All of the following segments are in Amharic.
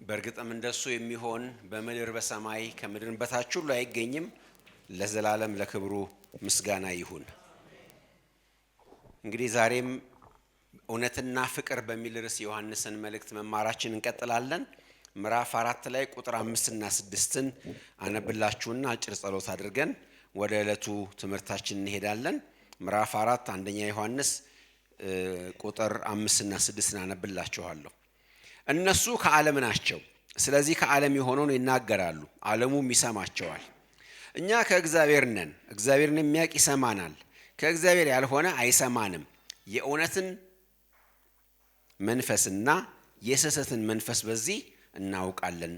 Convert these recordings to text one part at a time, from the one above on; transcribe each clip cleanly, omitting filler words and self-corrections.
በእርግጥም እንደሱ የሚሆን በምድር በሰማይ ከምድር በታች ሁሉ አይገኝም። ለዘላለም ለክብሩ ምስጋና ይሁን። እንግዲህ ዛሬም እውነትና ፍቅር በሚል ርዕስ ዮሐንስን መልእክት መማራችን እንቀጥላለን። ምዕራፍ 4 ላይ ቁጥር 5 እና 6ን አነብላችሁና አጭር ጸሎት አድርገን ወደ ዕለቱ ትምህርታችን እንሄዳለን። ምዕራፍ 4 አንደኛ ዮሐንስ ቁጥር 5 እና 6ን አነብላችኋለሁ። እነሱ ከዓለም ናቸው፣ ስለዚህ ከዓለም የሆነውን ይናገራሉ፣ ዓለሙም ይሰማቸዋል። እኛ ከእግዚአብሔር ነን፣ እግዚአብሔርን የሚያውቅ ይሰማናል፣ ከእግዚአብሔር ያልሆነ አይሰማንም። የእውነትን መንፈስና የሐሰትን መንፈስ በዚህ እናውቃለን።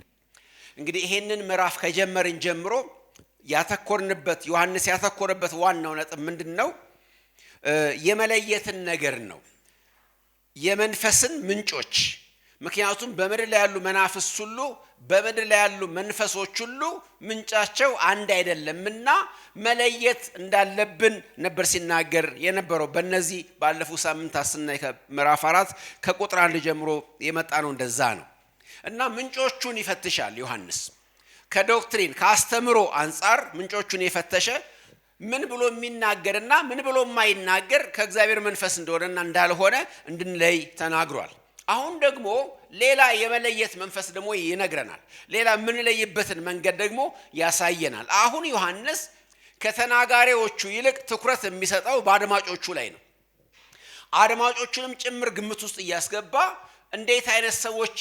እንግዲህ ይሄንን ምዕራፍ ከጀመርን ጀምሮ ያተኮርንበት ዮሐንስ ያተኮረበት ዋናው ነጥብ ምንድነው? የመለየትን ነገር ነው። የመንፈስን ምንጮች። ምክንያቱም በምድር ላይ ያሉ መናፍስት ሁሉ በምድር ላይ ያሉ መንፈሶች ሁሉ ምንጫቸው አንድ አይደለምና መለየት እንዳለብን ነበር ሲናገር የነበረው። በእነዚህ ባለፉት ሳምንታት ስናይ ምዕራፍ 4 ከቁጥር 1 ጀምሮ የመጣ ነው። እንደዛ ነው እና ምንጮቹን ይፈትሻል ዮሐንስ። ከዶክትሪን ከአስተምሮ አንጻር ምንጮቹን የፈተሸ ምን ብሎ የሚናገርና ምን ብሎ የማይናገር ከእግዚአብሔር መንፈስ እንደሆነና እንዳልሆነ እንድንለይ ተናግሯል። አሁን ደግሞ ሌላ የመለየት መንፈስ ደግሞ ይነግረናል። ሌላ የምንለይበትን መንገድ ደግሞ ያሳየናል። አሁን ዮሐንስ ከተናጋሪዎቹ ይልቅ ትኩረት የሚሰጠው በአድማጮቹ ላይ ነው። አድማጮቹንም ጭምር ግምት ውስጥ እያስገባ እንዴት አይነት ሰዎች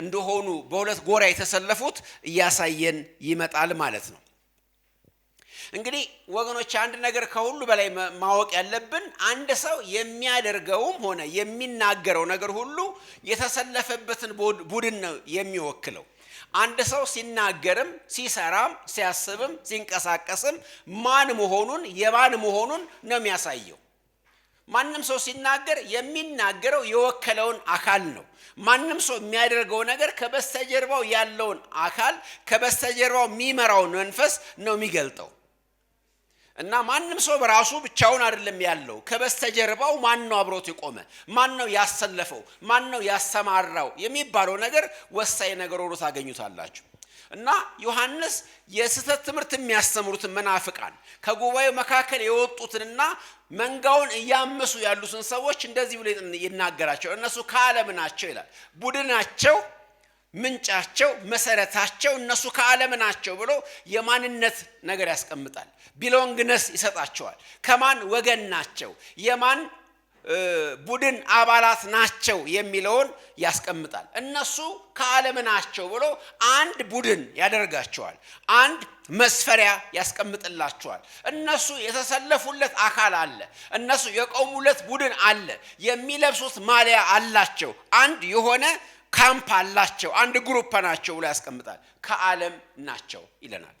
እንደሆኑ በሁለት ጎራ የተሰለፉት እያሳየን ይመጣል ማለት ነው። እንግዲህ ወገኖች አንድ ነገር ከሁሉ በላይ ማወቅ ያለብን አንድ ሰው የሚያደርገውም ሆነ የሚናገረው ነገር ሁሉ የተሰለፈበትን ቡድን ነው የሚወክለው። አንድ ሰው ሲናገርም ሲሰራም ሲያስብም ሲንቀሳቀስም ማን መሆኑን የማን መሆኑን ነው የሚያሳየው። ማንም ሰው ሲናገር የሚናገረው የወከለውን አካል ነው። ማንም ሰው የሚያደርገው ነገር ከበስተጀርባው ያለውን አካል ከበስተጀርባው የሚመራውን መንፈስ ነው የሚገልጠው። እና ማንም ሰው በራሱ ብቻውን አይደለም ያለው። ከበስተጀርባው ማን ነው አብሮት የቆመ፣ ማን ነው ያሰለፈው፣ ማን ነው ያሰማራው የሚባለው ነገር ወሳኝ ነገር ሆኖ ታገኙታላችሁ። እና ዮሐንስ የስህተት ትምህርት የሚያስተምሩትን መናፍቃን ከጉባኤው መካከል የወጡትንና መንጋውን እያመሱ ያሉትን ሰዎች እንደዚህ ብሎ ይናገራቸው። እነሱ ከዓለም ናቸው ይላል። ቡድናቸው፣ ምንጫቸው፣ መሰረታቸው እነሱ ከዓለም ናቸው ብሎ የማንነት ነገር ያስቀምጣል። ቢሎንግነስ ይሰጣቸዋል። ከማን ወገን ናቸው፣ የማን ቡድን አባላት ናቸው የሚለውን ያስቀምጣል። እነሱ ከዓለም ናቸው ብሎ አንድ ቡድን ያደርጋቸዋል። አንድ መስፈሪያ ያስቀምጥላቸዋል። እነሱ የተሰለፉለት አካል አለ። እነሱ የቆሙለት ቡድን አለ። የሚለብሱት ማሊያ አላቸው። አንድ የሆነ ካምፕ አላቸው። አንድ ግሩፕ ናቸው ብሎ ያስቀምጣል። ከዓለም ናቸው ይለናል።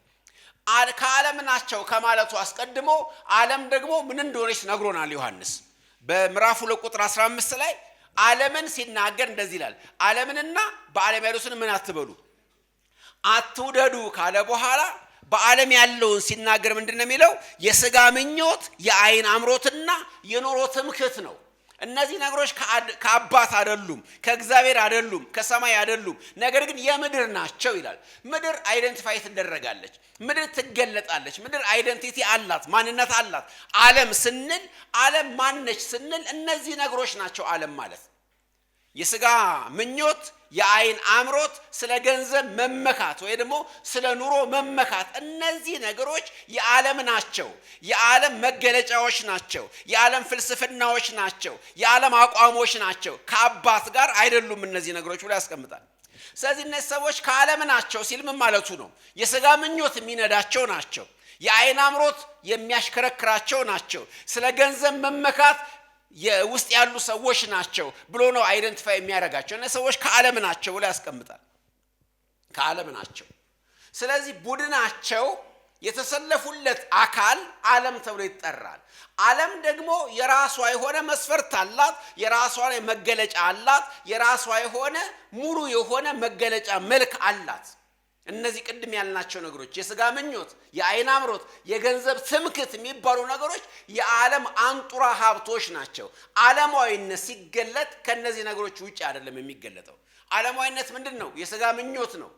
ከዓለም ናቸው ከማለቱ አስቀድሞ ዓለም ደግሞ ምን እንደሆነች ነግሮናል ዮሐንስ። በምዕራፍ 2 ቁጥር 15 ላይ ዓለምን ሲናገር እንደዚህ ይላል። ዓለምንና በዓለም ያሉትን ምን አትበሉ አትውደዱ ካለ በኋላ በዓለም ያለውን ሲናገር ምንድነው የሚለው? የሥጋ ምኞት፣ የዓይን አምሮትና የኑሮ ትምክህት ነው። እነዚህ ነገሮች ከአባት አይደሉም፣ ከእግዚአብሔር አይደሉም፣ ከሰማይ አይደሉም፣ ነገር ግን የምድር ናቸው ይላል። ምድር አይደንቲፋይ ትደረጋለች። ምድር ትገለጣለች። ምድር አይደንቲቲ አላት፣ ማንነት አላት። ዓለም ስንል ዓለም ማነች ስንል እነዚህ ነገሮች ናቸው ዓለም ማለት። የሥጋ ምኞት፣ የዓይን አምሮት፣ ስለ ገንዘብ መመካት ወይ ደግሞ ስለ ኑሮ መመካት፣ እነዚህ ነገሮች የዓለም ናቸው። የዓለም መገለጫዎች ናቸው። የዓለም ፍልስፍናዎች ናቸው። የዓለም አቋሞች ናቸው። ከአባት ጋር አይደሉም እነዚህ ነገሮች ብሎ ያስቀምጣል። ስለዚህ እነዚህ ሰዎች ከዓለም ናቸው ሲል ምን ማለቱ ነው? የሥጋ ምኞት የሚነዳቸው ናቸው። የዓይን አምሮት የሚያሽከረክራቸው ናቸው። ስለ ገንዘብ መመካት የውስጥ ያሉ ሰዎች ናቸው ብሎ ነው አይደንቲፋይ የሚያደርጋቸው። እነዚህ ሰዎች ከዓለም ናቸው ብሎ ያስቀምጣል። ከዓለም ናቸው። ስለዚህ ቡድናቸው የተሰለፉለት አካል ዓለም ተብሎ ይጠራል። ዓለም ደግሞ የራሷ የሆነ መስፈርት አላት። የራሷ መገለጫ አላት። የራሷ የሆነ ሙሉ የሆነ መገለጫ መልክ አላት። እነዚህ ቅድም ያልናቸው ነገሮች የሥጋ ምኞት፣ የዓይን አምሮት፣ የገንዘብ ትምክህት የሚባሉ ነገሮች የዓለም አንጡራ ሀብቶች ናቸው። ዓለማዊነት ሲገለጥ ከነዚህ ነገሮች ውጪ አይደለም የሚገለጠው። ዓለማዊነት ምንድን ነው? የሥጋ ምኞት ነው።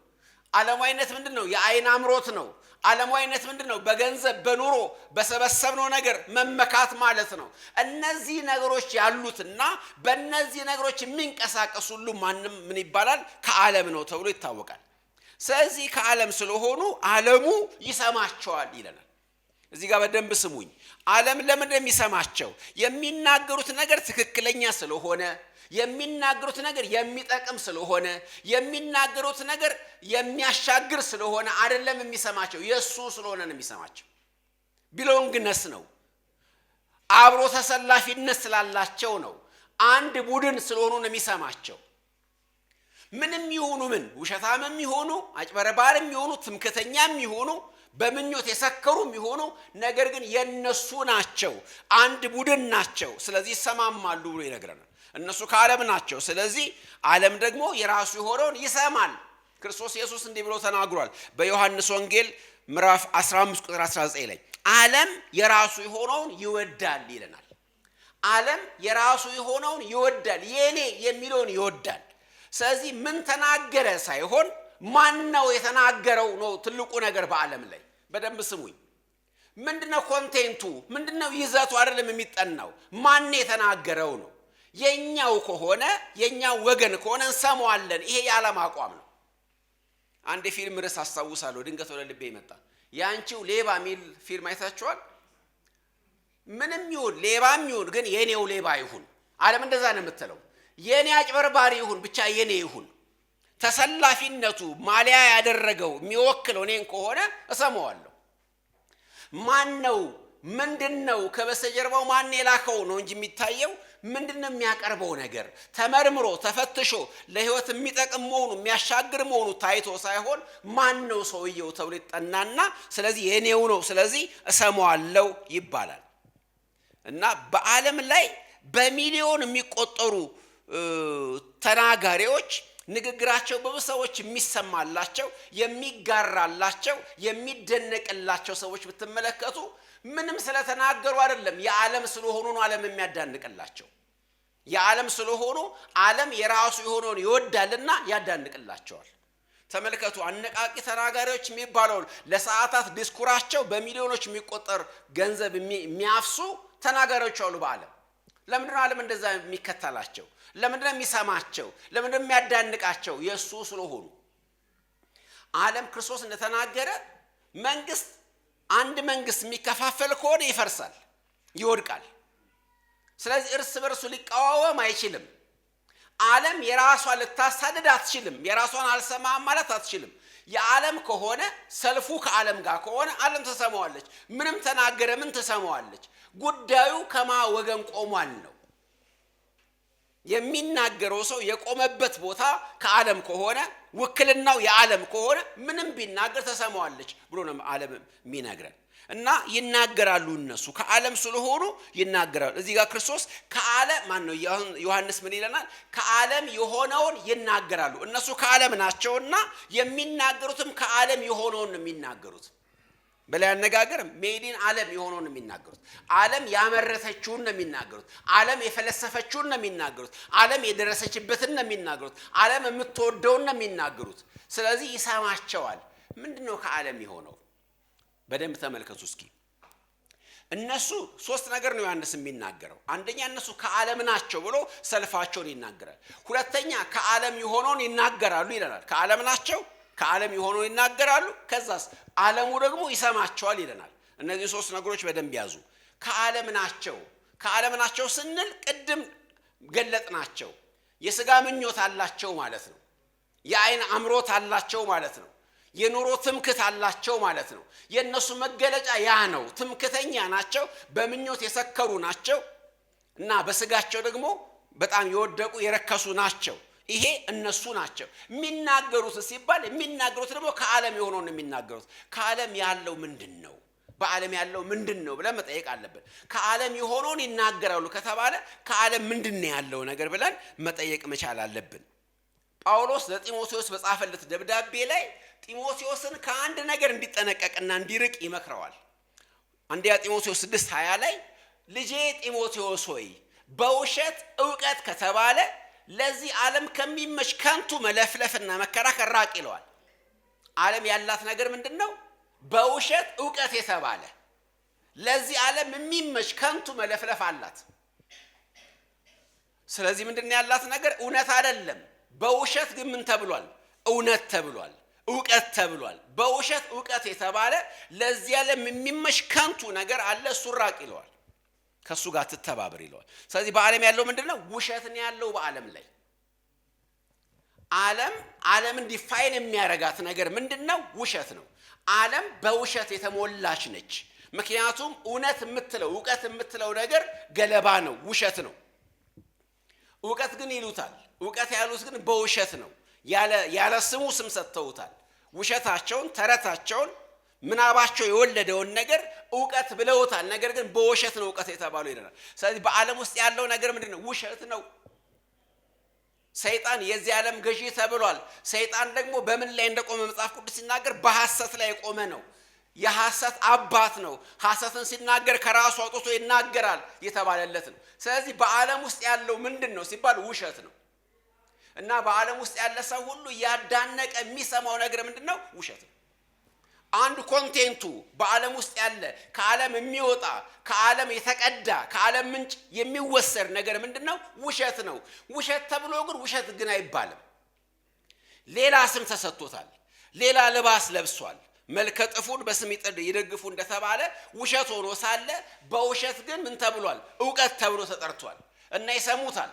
ዓለማዊነት ምንድን ነው? የዓይን አምሮት ነው። ዓለማዊነት ምንድን ነው? በገንዘብ በኑሮ በሰበሰብነው ነገር መመካት ማለት ነው። እነዚህ ነገሮች ያሉትና በእነዚህ ነገሮች የሚንቀሳቀሱ ሁሉ ማንም ምን ይባላል? ከዓለም ነው ተብሎ ይታወቃል። ስለዚህ ከዓለም ስለሆኑ ዓለሙ ይሰማቸዋል ይለናል። እዚህ ጋር በደንብ ስሙኝ። ዓለም ለምን እንደሚሰማቸው የሚናገሩት ነገር ትክክለኛ ስለሆነ፣ የሚናገሩት ነገር የሚጠቅም ስለሆነ፣ የሚናገሩት ነገር የሚያሻግር ስለሆነ አይደለም የሚሰማቸው፣ የሱ ስለሆነ ነው የሚሰማቸው። ቢሎንግነስ ነው። አብሮ ተሰላፊነት ስላላቸው ነው። አንድ ቡድን ስለሆኑ ነው የሚሰማቸው። ምንም ይሁኑ ምን፣ ውሸታምም ይሁኑ፣ አጭበረባሪም ይሁኑ፣ ትምክህተኛም ይሁኑ፣ በምኞት የሰከሩም ይሁኑ፣ ነገር ግን የነሱ ናቸው፣ አንድ ቡድን ናቸው። ስለዚህ ይሰማማሉ ብሎ ይነግረናል። እነሱ ከዓለም ናቸው። ስለዚህ ዓለም ደግሞ የራሱ የሆነውን ይሰማል። ክርስቶስ ኢየሱስ እንዲህ ብሎ ተናግሯል በዮሐንስ ወንጌል ምዕራፍ 15 ቁጥር 19 ላይ ዓለም የራሱ የሆነውን ይወዳል ይለናል። ዓለም የራሱ የሆነውን ይወዳል፣ የኔ የሚለውን ይወዳል። ስለዚህ ምን ተናገረ ሳይሆን ማን ነው የተናገረው ነው ትልቁ ነገር በዓለም ላይ። በደንብ ስሙኝ። ምንድነው ኮንቴንቱ? ምንድነው ይዘቱ? አይደለም የሚጠናው ማን የተናገረው ነው። የኛው ከሆነ የኛው ወገን ከሆነ እንሰማዋለን። ይሄ የዓለም አቋም ነው። አንድ ፊልም ርዕስ አስታውሳለሁ፣ ድንገት ወደ ልቤ ይመጣ። ያንቺው ሌባ የሚል ፊልም አይታችኋል? ምንም ይሁን ሌባም ይሁን ግን የኔው ሌባ ይሁን። ዓለም እንደዛ ነው የምትለው። የኔ አጭበርባሪ ይሁን ብቻ የኔ ይሁን። ተሰላፊነቱ ማሊያ ያደረገው የሚወክለው እኔን ከሆነ እሰማዋለሁ። ማን ነው? ምንድነው? ከበስተጀርባው ማን የላከው ነው እንጂ የሚታየው ምንድነው የሚያቀርበው ነገር ተመርምሮ ተፈትሾ ለህይወት የሚጠቅም መሆኑ የሚያሻግር መሆኑ ታይቶ ሳይሆን ማን ነው ሰውየው ተብሎ ይጠናና ስለዚህ የኔው ነው ስለዚህ እሰማዋለሁ ይባላል። እና በዓለም ላይ በሚሊዮን የሚቆጠሩ ተናጋሪዎች ንግግራቸው በብዙ ሰዎች የሚሰማላቸው የሚጋራላቸው የሚደነቅላቸው ሰዎች ብትመለከቱ ምንም ስለተናገሩ አይደለም፣ የዓለም ስለሆኑ ነው ዓለም የሚያዳንቅላቸው። የዓለም ስለሆኑ ዓለም የራሱ የሆነውን ይወዳልና ያዳንቅላቸዋል። ተመልከቱ፣ አነቃቂ ተናጋሪዎች የሚባለው ለሰዓታት ዲስኩራቸው በሚሊዮኖች የሚቆጠር ገንዘብ የሚያፍሱ ተናጋሪዎች አሉ በዓለም። ለምንድነው ዓለም እንደዛ የሚከተላቸው? ለምንድነው የሚሰማቸው? ለምንድነው የሚያዳንቃቸው? የሱ ስለሆኑ። ዓለም ክርስቶስ እንደተናገረ መንግስት አንድ መንግስት የሚከፋፈል ከሆነ ይፈርሳል፣ ይወድቃል። ስለዚህ እርስ በርሱ ሊቃወም አይችልም። ዓለም የራሷን ልታሳድድ አትችልም። የራሷን አልሰማም ማለት አትችልም። የዓለም ከሆነ ሰልፉ ከዓለም ጋር ከሆነ ዓለም ተሰማዋለች። ምንም ተናገረ ምን ተሰማዋለች። ጉዳዩ ከማ ወገን ቆሟል ነው። የሚናገረው ሰው የቆመበት ቦታ ከዓለም ከሆነ ውክልናው የዓለም ከሆነ ምንም ቢናገር ተሰማዋለች ብሎ ነው ዓለም የሚነግረን። እና ይናገራሉ፣ እነሱ ከዓለም ስለሆኑ ይናገራሉ። እዚህ ጋር ክርስቶስ ከዓለም ማን ነው? ዮሐንስ ምን ይለናል? ከዓለም የሆነውን ይናገራሉ። እነሱ ከዓለም ናቸውና የሚናገሩትም ከዓለም የሆነውን ነው የሚናገሩት። በላይ አነጋገር ሜዲን ዓለም የሆነውን ነው የሚናገሩት። ዓለም ያመረተችውን ነው የሚናገሩት። ዓለም የፈለሰፈችውን ነው የሚናገሩት። ዓለም የደረሰችበትን ነው የሚናገሩት። ዓለም የምትወደውን ነው የሚናገሩት። ስለዚህ ይሰማቸዋል። ምንድነው ከዓለም የሆነው? በደንብ ተመልከቱ እስኪ። እነሱ ሶስት ነገር ነው ዮሐንስ የሚናገረው። አንደኛ እነሱ ከዓለም ናቸው ብሎ ሰልፋቸውን ይናገራል። ሁለተኛ ከዓለም የሆነውን ይናገራሉ ይለናል። ከዓለም ናቸው፣ ከዓለም የሆነውን ይናገራሉ። ከዛስ ዓለሙ ደግሞ ይሰማቸዋል ይለናል። እነዚህ ሶስት ነገሮች በደንብ ያዙ። ከዓለም ናቸው። ከዓለም ናቸው ስንል ቅድም ገለጥናቸው። የሥጋ ምኞት አላቸው ማለት ነው። የዓይን አምሮት አላቸው ማለት ነው። የኑሮ ትምክህት አላቸው ማለት ነው። የነሱ መገለጫ ያ ነው። ትምክህተኛ ናቸው፣ በምኞት የሰከሩ ናቸው እና በስጋቸው ደግሞ በጣም የወደቁ የረከሱ ናቸው። ይሄ እነሱ ናቸው። የሚናገሩት ሲባል የሚናገሩት ደግሞ ከዓለም የሆነው ነው የሚናገሩት። ከዓለም ያለው ምንድነው? በዓለም ያለው ምንድነው ብለን መጠየቅ አለብን። ከዓለም የሆነውን ይናገራሉ ከተባለ ከዓለም ምንድነው ያለው ነገር ብለን መጠየቅ መቻል አለብን። ጳውሎስ ለጢሞቴዎስ በጻፈለት ደብዳቤ ላይ ጢሞቴዎስን ከአንድ ነገር እንዲጠነቀቅና እንዲርቅ ይመክረዋል። አንደኛ ጢሞቴዎስ 6:20 ላይ ልጄ ጢሞቴዎስ ሆይ በውሸት ዕውቀት ከተባለ ለዚህ ዓለም ከሚመች ከንቱ መለፍለፍና መከራከር ራቅ ይለዋል። ዓለም ያላት ነገር ምንድነው? በውሸት ዕውቀት የተባለ ለዚህ ዓለም የሚመች ከንቱ መለፍለፍ አላት። ስለዚህ ምንድነው ያላት ነገር? እውነት አይደለም። በውሸት ግን ምን ተብሏል? እውነት ተብሏል፣ ዕውቀት ተብሏል። በውሸት ዕውቀት የተባለ ለዚህ ዓለም የሚመች ከንቱ ነገር አለ፣ እሱ ራቅ ይለዋል። ከሱ ጋር ትተባበር ይለዋል። ስለዚህ በዓለም ያለው ምንድነው? ውሸት ነው ያለው በዓለም ላይ። ዓለምን ዲፋይን የሚያረጋት ነገር ምንድነው? ውሸት ነው። ዓለም በውሸት የተሞላች ነች። ምክንያቱም እውነት የምትለው ዕውቀት የምትለው ነገር ገለባ ነው፣ ውሸት ነው። ዕውቀት ግን ይሉታል። ዕውቀት ያሉት ግን በውሸት ነው። ያለ ስሙ ስም ሰጥተውታል። ውሸታቸውን፣ ተረታቸውን፣ ምናባቸው የወለደውን ነገር ዕውቀት ብለውታል። ነገር ግን በውሸት ነው ዕውቀት የተባሉ ይላል። ስለዚህ በዓለም ውስጥ ያለው ነገር ምንድነው? ውሸት ነው። ሰይጣን የዚህ ዓለም ገዢ ተብሏል። ሰይጣን ደግሞ በምን ላይ እንደቆመ መጽሐፍ ቅዱስ ሲናገር በሐሰት ላይ የቆመ ነው። የሐሰት አባት ነው። ሐሰትን ሲናገር ከራሱ አውጥቶ ይናገራል የተባለለት ነው። ስለዚህ በዓለም ውስጥ ያለው ምንድነው ሲባል ውሸት ነው። እና በዓለም ውስጥ ያለ ሰው ሁሉ ያዳነቀ የሚሰማው ነገር ምንድነው? ውሸት ነው። አንድ ኮንቴንቱ በዓለም ውስጥ ያለ ከዓለም የሚወጣ ከዓለም የተቀዳ ከዓለም ምንጭ የሚወሰድ ነገር ምንድነው? ውሸት ነው። ውሸት ተብሎ ግን ውሸት ግን አይባልም። ሌላ ስም ተሰጥቶታል። ሌላ ልባስ ለብሷል። መልከ ጥፉን በስም ይደግፉ እንደተባለ ውሸት ሆኖ ሳለ በውሸት ግን ምን ተብሏል? ዕውቀት ተብሎ ተጠርቷል እና ይሰሙታል።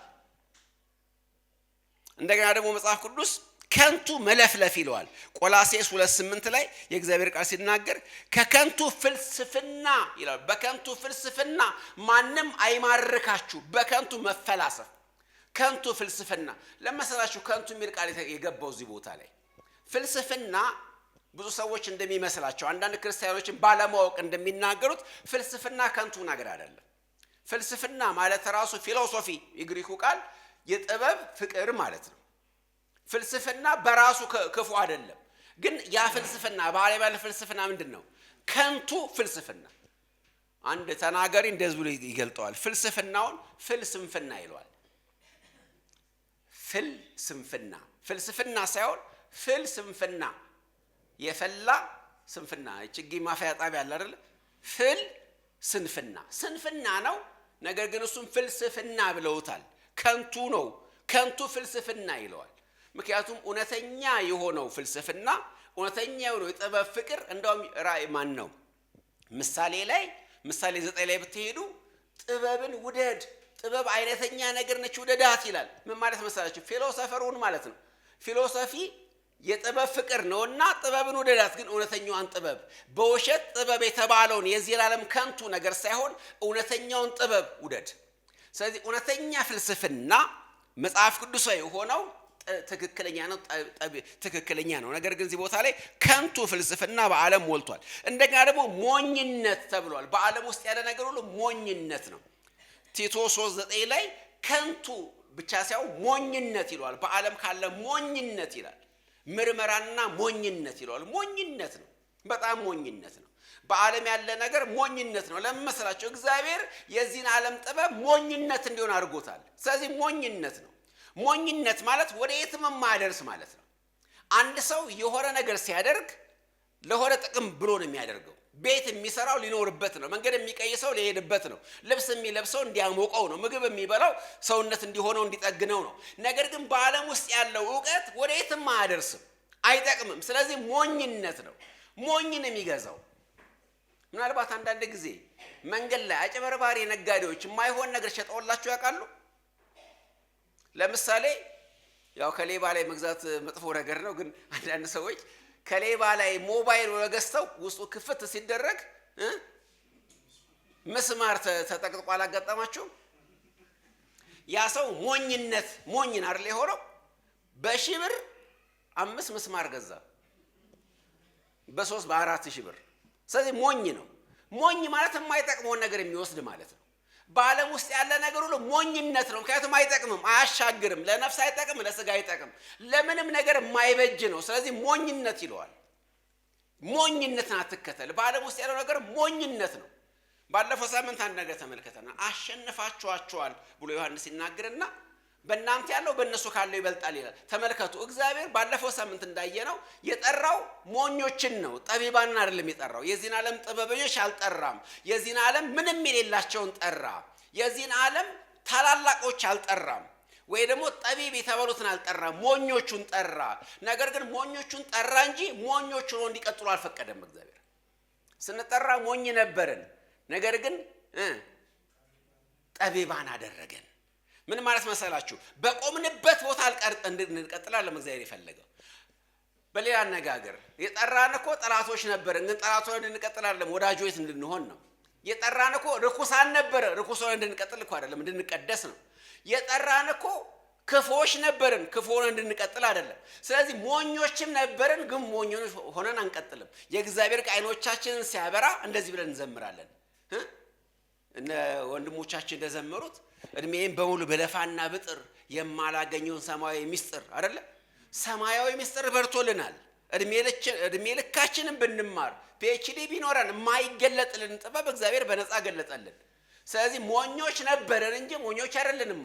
እንደገና ደግሞ መጽሐፍ ቅዱስ ከንቱ መለፍለፍ ይለዋል። ቆላስይስ 2:8 ላይ የእግዚአብሔር ቃል ሲናገር ከከንቱ ፍልስፍና ይላል። በከንቱ ፍልስፍና ማንም አይማርካችሁ፣ በከንቱ መፈላሰፍ። ከንቱ ፍልስፍና ለመሰላችሁ ከንቱ የሚል ቃል የገባው እዚህ ቦታ ላይ ፍልስፍና ብዙ ሰዎች እንደሚመስላቸው አንዳንድ ክርስቲያኖችን ባለማወቅ እንደሚናገሩት ፍልስፍና ከንቱ ነገር አይደለም። ፍልስፍና ማለት ራሱ ፊሎሶፊ የግሪኩ ቃል የጥበብ ፍቅር ማለት ነው። ፍልስፍና በራሱ ክፉ አይደለም። ግን ያ ፍልስፍና በዓለም ያለ ፍልስፍና ምንድነው? ከንቱ ፍልስፍና። አንድ ተናጋሪ እንደዚህ ብሎ ይገልጠዋል። ፍልስፍናውን ፍልስምፍና ይለዋል። ፍልስምፍና ፍልስፍና ሳይሆን ፍልስምፍና የፈላ ስንፍና ችግኝ ማፈያ ጣቢያ አለ አይደል? ፍል ስንፍና ስንፍና ነው። ነገር ግን እሱም ፍልስፍና ብለውታል። ከንቱ ነው። ከንቱ ፍልስፍና ይለዋል። ምክንያቱም እውነተኛ የሆነው ፍልስፍና እውነተኛ የሆነው የጥበብ ፍቅር እንደውም ራእይ ማን ነው? ምሳሌ 9 ላይ ብትሄዱ ጥበብን ውደድ፣ ጥበብ አይነተኛ ነገር ነች ውደዳት ይላል። ምን ማለት መሰላችሁ? ፊሎሶፈሩን ማለት ነው። ፊሎሶፊ የጥበብ ፍቅር ነውና ጥበብን ውደዳት። ግን እውነተኛዋን ጥበብ በውሸት ጥበብ የተባለውን የዚህ ዓለም ከንቱ ነገር ሳይሆን እውነተኛውን ጥበብ ውደድ። ስለዚህ እውነተኛ ፍልስፍና መጽሐፍ ቅዱሳዊ ሆነው ትክክለኛ ነው። ነገር ግን እዚህ ቦታ ላይ ከንቱ ፍልስፍና በዓለም ሞልቷል። እንደገና ደግሞ ሞኝነት ተብሏል። በዓለም ውስጥ ያለ ነገር ሁሉ ሞኝነት ነው። ቲቶ 3:9 ላይ ከንቱ ብቻ ሳይሆን ሞኝነት ይለዋል። በዓለም ካለ ሞኝነት ይላል። ምርመራና ሞኝነት ይለዋል። ሞኝነት ነው፣ በጣም ሞኝነት ነው። በዓለም ያለ ነገር ሞኝነት ነው። ለምን መሰላችሁ? እግዚአብሔር የዚህን ዓለም ጥበብ ሞኝነት እንዲሆን አድርጎታል። ስለዚህ ሞኝነት ነው። ሞኝነት ማለት ወደ የትም የማያደርስ ማለት ነው። አንድ ሰው የሆነ ነገር ሲያደርግ ለሆነ ጥቅም ብሎ ነው የሚያደርገው። ቤት የሚሰራው ሊኖርበት ነው። መንገድ የሚቀይሰው ሊሄድበት ነው። ልብስ የሚለብሰው እንዲያሞቀው ነው። ምግብ የሚበላው ሰውነት እንዲሆነው እንዲጠግነው ነው። ነገር ግን በዓለም ውስጥ ያለው ዕውቀት ወደ የትም አያደርስም፣ አይጠቅምም። ስለዚህ ሞኝነት ነው። ሞኝ ነው የሚገዛው። ምናልባት አንዳንድ ጊዜ መንገድ ላይ አጭበርባሪ ነጋዴዎች የማይሆን ነገር ሸጠውላችሁ ያውቃሉ? ለምሳሌ ያው ከሌባ ላይ መግዛት መጥፎ ነገር ነው። ግን አንዳንድ ሰዎች ከሌባ ላይ ሞባይል ወገዝተው ውስጡ ክፍት ሲደረግ መስማር ተጠቅጥቆ አላጋጠማችሁም? ያ ሰው ሞኝን አይደል የሆነው? በሺህ ብር 5 መስማር ገዛ፣ በ3 በ4 ሺህ ብር። ስለዚህ ሞኝ ነው። ሞኝ ማለት የማይጠቅመውን ነገር የሚወስድ ማለት ነው። በዓለም ውስጥ ያለ ነገር ሁሉ ሞኝነት ነው። ምክንያቱም አይጠቅምም፣ አያሻግርም፣ ለነፍስ አይጠቅም፣ ለስጋ አይጠቅም፣ ለምንም ነገር የማይበጅ ነው። ስለዚህ ሞኝነት ይለዋል። ሞኝነትን አትከተል። በዓለም ውስጥ ያለው ነገር ሞኝነት ነው። ባለፈው ሳምንት አንድ ነገር ተመልከተና አሸንፋችኋቸዋል ብሎ ዮሐንስ ይናገርና በእናንተ ያለው በእነሱ ካለው ይበልጣል ይላል። ተመልከቱ፣ እግዚአብሔር ባለፈው ሳምንት እንዳየነው የጠራው ሞኞችን ነው፣ ጠቢባንን አይደለም የጠራው። የዚህን ዓለም ጥበበኞች አልጠራም። የዚህን ዓለም ምንም የሌላቸውን ጠራ። የዚህን ዓለም ታላላቆች አልጠራም፣ ወይ ደግሞ ጠቢብ የተባሉትን አልጠራም፣ ሞኞቹን ጠራ። ነገር ግን ሞኞቹን ጠራ እንጂ ሞኞቹ ነው እንዲቀጥሉ አልፈቀደም። እግዚአብሔር ስንጠራ ሞኝ ነበርን፣ ነገር ግን ጠቢባን አደረገን። ምን ማለት መሰላችሁ? በቆምንበት ቦታ እንድንቀጥላለን እግዚአብሔር የፈለገው። በሌላ አነጋገር የጠራን እኮ ጠላቶች ነበርን፣ ግን ጠላቶች እንድንቀጥላለን ወዳጆች እንድንሆን ነው። የጠራን እኮ ርኩሳን ነበረ፣ ርኩሶን እንድንቀጥል እኮ አይደለም፣ እንድንቀደስ ነው። የጠራን እኮ ክፉዎች ነበርን፣ ክፉን እንድንቀጥል አይደለም። ስለዚህ ሞኞችም ነበርን፣ ግን ሞኞች ሆነን አንቀጥልም። የእግዚአብሔር ዓይኖቻችንን ሲያበራ እንደዚህ ብለን እንዘምራለን። እነ ወንድሞቻችን እንደዘመሩት እድሜን በሙሉ በለፋና ብጥር የማላገኘውን ሰማያዊ ሚስጥር አይደለ? ሰማያዊ ሚስጥር በርቶልናል። እድሜ ልካችንን ብንማር ፒኤችዲ ቢኖረን የማይገለጥልን ጥበብ እግዚአብሔር በነፃ ገለጠልን። ስለዚህ ሞኞች ነበረን እንጂ ሞኞች አይደለንም።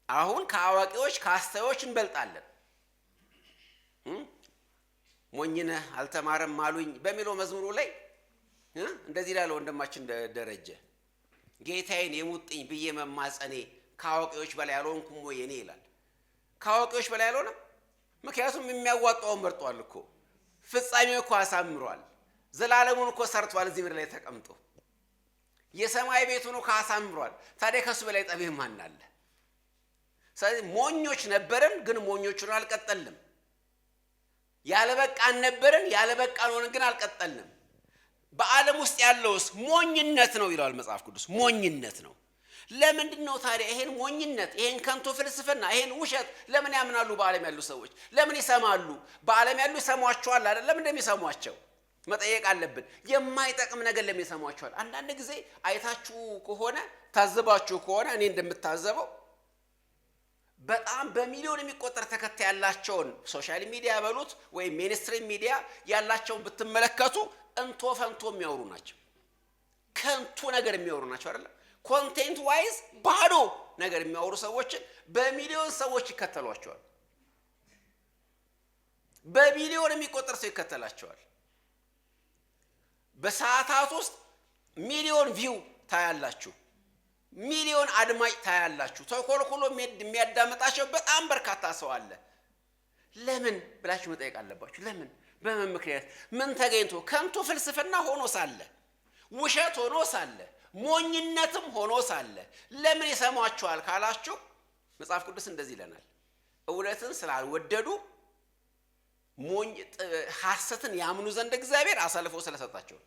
አሁን ከአዋቂዎች ከአስተዋዮች እንበልጣለን። ሞኝነህ አልተማረም አሉኝ በሚለው መዝሙሩ ላይ እንደዚህ ይላል ወንድማችን ደረጀ፣ ጌታዬን የሙጥኝ ብዬ መማጸኔ ከአዋቂዎች በላይ ያልሆንኩም ወይ እኔ ይላል። ከአዋቂዎች በላይ ያልሆነም፣ ምክንያቱም የሚያዋጣውን መርጧል እኮ፣ ፍጻሜው እኮ አሳምሯል፣ ዘላለሙን እኮ ሰርቷል። እዚህ ምድር ላይ ተቀምጦ የሰማይ ቤቱን እኮ አሳምሯል። ታዲያ ከሱ በላይ ጠቢብ ማን አለ? ስለዚህ ሞኞች ነበርን፣ ግን ሞኞቹን አልቀጠልንም። ያለበቃን ነበርን፣ ያለበቃን ሆነን ግን አልቀጠልንም። በዓለም ውስጥ ያለውስ ሞኝነት ነው ይላል መጽሐፍ ቅዱስ። ሞኝነት ነው። ለምንድን ነው ታዲያ ይሄን ሞኝነት፣ ይሄን ከንቱ ፍልስፍና፣ ይሄን ውሸት ለምን ያምናሉ? በዓለም ያሉ ሰዎች ለምን ይሰማሉ? በዓለም ያሉ ይሰሟቸዋል አይደለም? እንደሚሰሟቸው መጠየቅ አለብን። የማይጠቅም ነገር ለምን ይሰሟቸዋል? አንዳንድ ጊዜ አይታችሁ ከሆነ ታዘባችሁ ከሆነ እኔ እንደምታዘበው በጣም በሚሊዮን የሚቆጠር ተከታይ ያላቸውን ሶሻል ሚዲያ በሉት ወይም ሜንስትሪም ሚዲያ ያላቸውን ብትመለከቱ እንቶ ፈንቶ የሚያወሩ ናቸው። ከንቱ ነገር የሚያወሩ ናቸው አይደል? ኮንቴንት ዋይዝ ባዶ ነገር የሚያወሩ ሰዎችን በሚሊዮን ሰዎች ይከተሏቸዋል። በሚሊዮን የሚቆጠር ሰው ይከተላቸዋል። በሰዓታት ውስጥ ሚሊዮን ቪው ታያላችሁ፣ ሚሊዮን አድማጭ ታያላችሁ። ተኮልኩሎ የሚያዳምጣቸው በጣም በርካታ ሰው አለ። ለምን ብላችሁ መጠየቅ አለባችሁ። ለምን? በምን ምክንያት? ምን ተገኝቶ? ከንቱ ፍልስፍና ሆኖ ሳለ፣ ውሸት ሆኖ ሳለ፣ ሞኝነትም ሆኖ ሳለ ለምን ይሰሟቸዋል ካላችሁ መጽሐፍ ቅዱስ እንደዚህ ይለናል። እውነትን ስላልወደዱ ሐሰትን ያምኑ ዘንድ እግዚአብሔር አሳልፎ ስለሰጣቸው።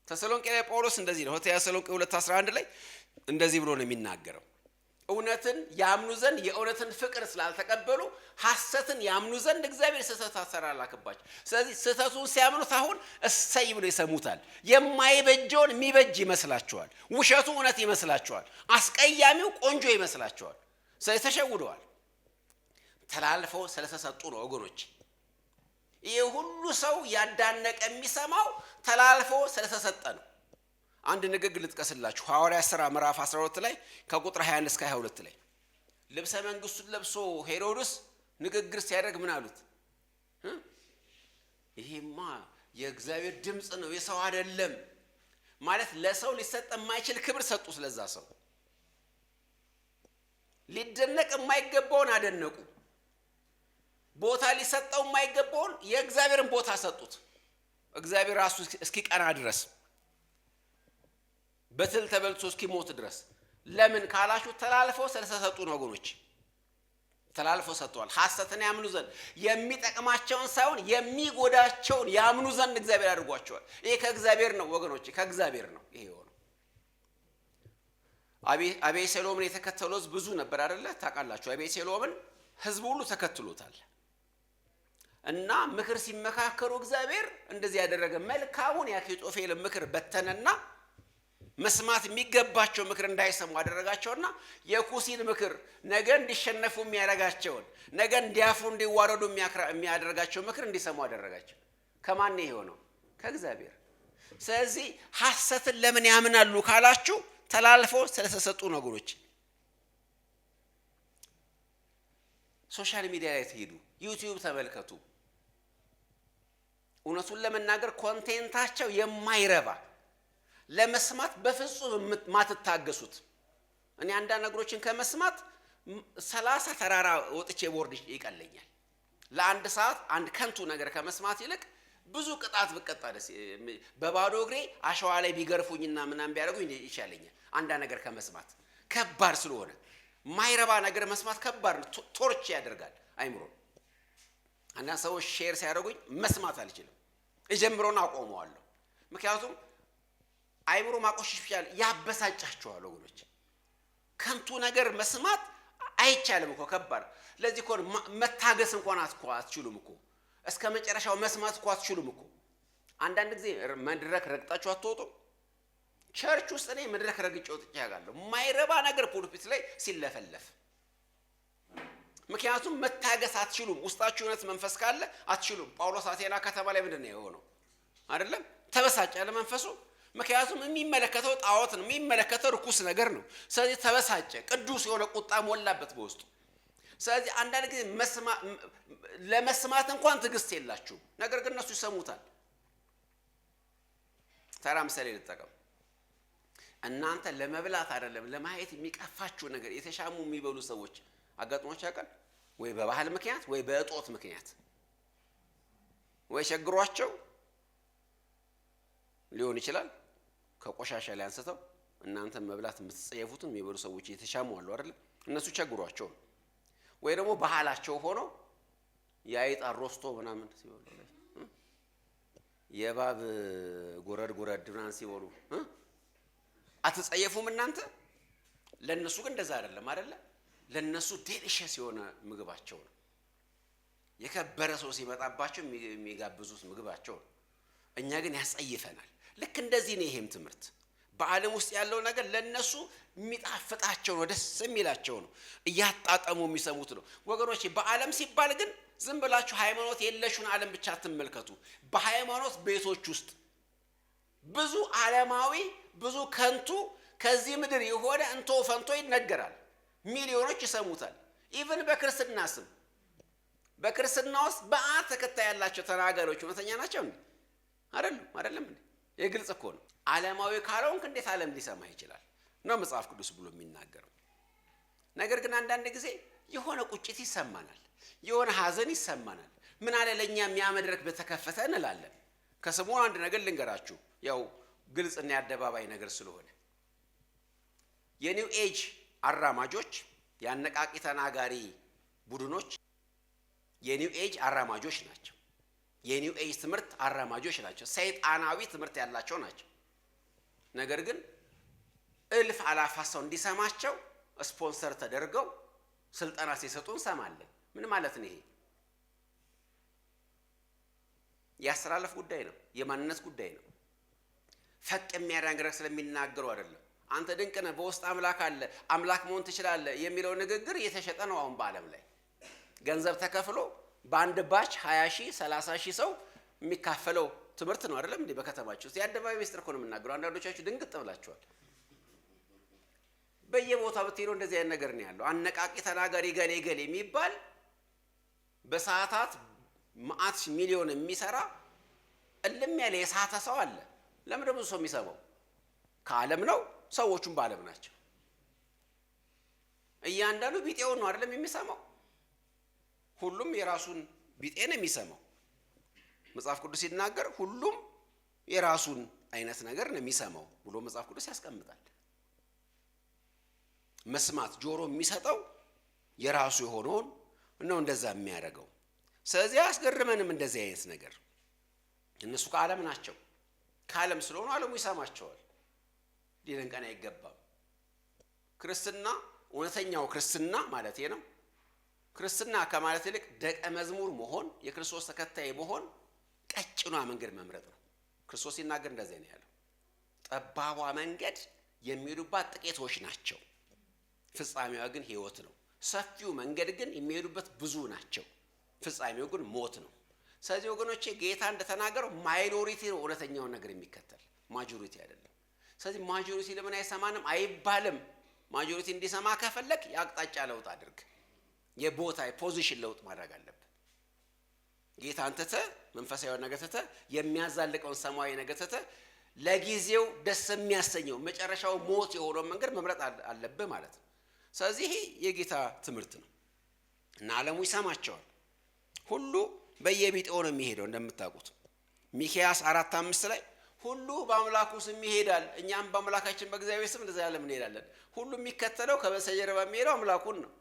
ተሰሎንቄ ላይ ጳውሎስ እንደዚህ ነው። ተሰሎንቄ 2:11 ላይ እንደዚህ ብሎ ነው የሚናገረው። እውነትን ያምኑ ዘንድ የእውነትን ፍቅር ስላልተቀበሉ ሐሰትን ያምኑ ዘንድ እግዚአብሔር ስህተት አሰራላከባቸው። ስለዚህ ስህተቱን ሲያምኑት አሁን እሰይ ብሎ ይሰሙታል። የማይበጀውን የሚበጅ ይመስላቸዋል። ውሸቱ እውነት ይመስላቸዋል። አስቀያሚው ቆንጆ ይመስላቸዋል። ስለዚህ ተሸውደዋል። ተላልፈው ስለተሰጡ ነው ወገኖች። ይሄ ሁሉ ሰው ያዳነቀ የሚሰማው ተላልፎ ስለተሰጠ ነው። አንድ ንግግር ልጥቀስላችሁ። ሐዋርያት ሥራ ምዕራፍ 12 ላይ ከቁጥር 21 እስከ 22 ላይ ልብሰ መንግስቱን ለብሶ ሄሮድስ ንግግር ሲያደርግ ምን አሉት? ይሄማ የእግዚአብሔር ድምፅ ነው የሰው አይደለም ማለት ለሰው ሊሰጥ የማይችል ክብር ሰጡ። ስለዛ ሰው ሊደነቅ የማይገባውን አደነቁ። ቦታ ሊሰጠው የማይገባውን የእግዚአብሔርን ቦታ ሰጡት። እግዚአብሔር ራሱ እስኪቀና ድረስ በትል ተበልቶ እስኪሞት ድረስ። ለምን ካላችሁ ተላልፈው ስለተሰጡ ነው ወገኖች። ተላልፈው ሰጥተዋል። ሐሰትን ያምኑ ዘንድ የሚጠቅማቸውን ሳይሆን የሚጎዳቸውን ያምኑ ዘንድ እግዚአብሔር አድርጓቸዋል። ይሄ ከእግዚአብሔር ነው ወገኖች፣ ከእግዚአብሔር ነው ይሄ የሆነው። አቤሴሎምን የተከተሉት ብዙ ነበር አይደለ? ታውቃላችሁ። አቤሴሎምን ህዝቡ ሁሉ ተከትሎታል። እና ምክር ሲመካከሩ እግዚአብሔር እንደዚህ ያደረገ መልካሙን የአኪጦፌልን ምክር በተነና መስማት የሚገባቸው ምክር እንዳይሰሙ አደረጋቸውና የኩሲን ምክር ነገ እንዲሸነፉ የሚያደርጋቸውን ነገ እንዲያፍሩ እንዲዋረዱ የሚያደርጋቸው ምክር እንዲሰሙ አደረጋቸው። ከማን ነው የሆነው? ከእግዚአብሔር። ስለዚህ ሐሰትን ለምን ያምናሉ ካላችሁ ተላልፈው ስለተሰጡ ነገሮች። ሶሻል ሚዲያ ላይ ትሄዱ፣ ዩቲዩብ ተመልከቱ። እውነቱን ለመናገር ኮንቴንታቸው የማይረባ ለመስማት በፍጹም ማትታገሱት። እኔ አንዳንድ ነገሮችን ከመስማት 30 ተራራ ወጥቼ ቦርድ ይቀለኛል። ለአንድ ሰዓት አንድ ከንቱ ነገር ከመስማት ይልቅ ብዙ ቅጣት ብቀጣ ደስ በባዶ እግሬ አሸዋ ላይ ቢገርፉኝና ምናምን ቢያደርጉኝ ይሻለኛል። አንዳንድ ነገር ከመስማት ከባድ ስለሆነ ማይረባ ነገር መስማት ከባድ ነው። ቶርች ያደርጋል አይምሮ። አንዳንድ ሰዎች ሼር ሲያደርጉኝ መስማት አልችልም። እጀምሮና አቆመዋለሁ። ምክንያቱም አይምሮ ማቆሽሽ ይችላል፣ ያበሳጫቸዋል ወገኖች። ከንቱ ነገር መስማት አይቻልም እኮ ከባድ። ለዚህ እኮ መታገስ እንኳን አትችሉም እኮ። እስከ መጨረሻው መስማት እኮ አትችሉም እኮ። አንዳንድ ጊዜ መድረክ ረግጣችሁ አትወጡ። ቸርች ውስጥ እኔ መድረክ ረግጬ ወጥቼ ያውቃለሁ፣ ማይረባ ነገር ፑልፒት ላይ ሲለፈለፍ። ምክንያቱም መታገስ አትችሉም። ውስጣችሁ እውነት መንፈስ ካለ አትችሉም። ጳውሎስ አቴና ከተማ ላይ ምንድን ነው የሆነው? አይደለም ተበሳጨ ያለ መንፈሱ። ምክንያቱም የሚመለከተው ጣዖት ነው፣ የሚመለከተው ርኩስ ነገር ነው። ስለዚህ ተበሳጨ፣ ቅዱስ የሆነ ቁጣ ሞላበት በውስጡ። ስለዚህ አንዳንድ ጊዜ ለመስማት እንኳን ትዕግስት የላችሁም። ነገር ግን እነሱ ይሰሙታል። ተራ ምሳሌ ልጠቀም። እናንተ ለመብላት አይደለም ለማየት የሚቀፋችሁ ነገር የተሻሙ የሚበሉ ሰዎች አጋጥሟችሁ ያውቃል ወይ? በባህል ምክንያት ወይ በእጦት ምክንያት ወይ ቸግሯቸው ሊሆን ይችላል። ከቆሻሻ ላይ አንስተው እናንተ መብላት የምትጸየፉትን የሚበሉ ሰዎች የተሻሙ አሉ አይደል? እነሱ ቸግሯቸው ወይ ደግሞ ባህላቸው ሆኖ ያይጣ ሮስቶ ምናምን ሲበሉ የባብ ጎረድ ምናምን ሲበሉ አትጸየፉም እናንተ? ለነሱ ግን እንደዛ አይደለም አይደለ? ለነሱ ዴሊሸስ የሆነ ምግባቸው ነው። የከበረ ሰው ሲመጣባቸው የሚጋብዙት ምግባቸው ነው። እኛ ግን ያስጸይፈናል። ልክ እንደዚህ ነው ይሄም ትምህርት። በዓለም ውስጥ ያለው ነገር ለነሱ የሚጣፍጣቸው ነው፣ ደስ የሚላቸው ነው፣ እያጣጣሙ የሚሰሙት ነው። ወገኖች በዓለም ሲባል ግን ዝም ብላችሁ ሃይማኖት የለሹን ዓለም ብቻ አትመልከቱ። በሃይማኖት ቤቶች ውስጥ ብዙ ዓለማዊ ብዙ ከንቱ ከዚህ ምድር የሆነ እንቶ ፈንቶ ይነገራል። ሚሊዮኖች ይሰሙታል። ኢቭን በክርስትና ስም በክርስትና ውስጥ በአት ተከታይ ያላቸው ተናጋሪዎች እውነተኛ ናቸው እንዴ? አይደለም እንዴ? የግልጽ እኮ ነው። ዓለማዊ ካልሆንክ እንዴት ዓለም ሊሰማ ይችላል ነው መጽሐፍ ቅዱስ ብሎ የሚናገረው። ነገር ግን አንዳንድ ጊዜ የሆነ ቁጭት ይሰማናል፣ የሆነ ሐዘን ይሰማናል። ምን አለ ለኛ የሚያመድረክ በተከፈተ እንላለን። ከሰሞኑ አንድ ነገር ልንገራችሁ፣ ያው ግልጽና የአደባባይ ነገር ስለሆነ የኒው ኤጅ አራማጆች፣ ያነቃቂ ተናጋሪ ቡድኖች የኒው ኤጅ አራማጆች ናቸው። የኒው ኤጅ ትምህርት አራማጆች ናቸው። ሰይጣናዊ ትምህርት ያላቸው ናቸው። ነገር ግን እልፍ አላፋት ሰው እንዲሰማቸው ስፖንሰር ተደርገው ስልጠና ሲሰጡ እንሰማለን። ምን ማለት ነው ይሄ? ያስተላለፍ ጉዳይ ነው፣ የማንነት ጉዳይ ነው። ፈቅ የሚያደርግ ነገር ስለሚናገሩ አይደለም። አንተ ድንቅ ነህ፣ በውስጥ አምላክ አለ፣ አምላክ መሆን ትችላለህ የሚለው ንግግር እየተሸጠ ነው አሁን በዓለም ላይ። ገንዘብ ተከፍሎ በአንድ ባች 20 ሺህ 30 ሺህ ሰው የሚካፈለው ትምህርት ነው አይደለም እንዴ? በከተማችሁ ውስጥ የአደባባይ ሚስጥር እኮ ነው የምናገረው። አንዳንዶቻችሁ ድንግጥ ብላችኋል። በየቦታው ብትሄዱ እንደዚህ አይነት ነገር ነው ያለው። አነቃቂ ተናጋሪ ገሌ የሚባል በሰዓታት ማአት ሚሊዮን የሚሰራ እልም ያለ የሳተ ሰው አለ። ለምን ደግሞ ሰው የሚሰማው? ከዓለም ነው። ሰዎቹም በዓለም ናቸው። እያንዳንዱ ቢጤውን ነው አይደለም የሚሰማው። ሁሉም የራሱን ቢጤ ነው የሚሰማው። መጽሐፍ ቅዱስ ሲናገር ሁሉም የራሱን አይነት ነገር ነው የሚሰማው ብሎ መጽሐፍ ቅዱስ ያስቀምጣል። መስማት ጆሮ የሚሰጠው የራሱ የሆነውን ነው እንደዛ የሚያደርገው። ስለዚህ አያስገርመንም እንደዚህ አይነት ነገር። እነሱ ከዓለም ናቸው። ከዓለም ስለሆኑ ዓለሙ ይሰማቸዋል። ሊደንቀን አይገባም። ክርስትና እውነተኛው ክርስትና ማለት ነው። ክርስትና ከማለት ይልቅ ደቀ መዝሙር መሆን፣ የክርስቶስ ተከታይ መሆን፣ ቀጭኗ መንገድ መምረጥ ነው። ክርስቶስ ሲናገር እንደዚህ ነው ያለው። ጠባቧ መንገድ የሚሄዱባት ጥቂቶች ናቸው፣ ፍጻሜዋ ግን ሕይወት ነው። ሰፊው መንገድ ግን የሚሄዱበት ብዙ ናቸው፣ ፍጻሜው ግን ሞት ነው። ስለዚህ ወገኖቼ ጌታ እንደተናገረው ማይኖሪቲ ነው እውነተኛውን ነገር የሚከተል፣ ማጆሪቲ አይደለም። ስለዚህ ማጆሪቲ ለምን አይሰማንም አይባልም። ማጆሪቲ እንዲሰማ ከፈለክ የአቅጣጫ ለውጥ አድርግ፣ የቦታ የፖዚሽን ለውጥ ማድረግ አለብህ። ጌታን ትተህ መንፈሳዊ ነገር ትተህ የሚያዛልቀውን ሰማያዊ ነገር ትተህ ለጊዜው ደስ የሚያሰኘው መጨረሻው ሞት የሆነውን መንገድ መምረጥ አለብህ ማለት ነው። ስለዚህ ይሄ የጌታ ትምህርት ነው እና ዓለሙ ይሰማቸዋል። ሁሉ በየቢጤው ነው የሚሄደው። እንደምታውቁት ሚክያስ 4:5 ላይ ሁሉ በአምላኩ ስም ይሄዳል፣ እኛም በአምላካችን በእግዚአብሔር ስም ለዘላለም እንሄዳለን። ሁሉ የሚከተለው ከበስተጀርባ የሚሄደው አምላኩን ነው።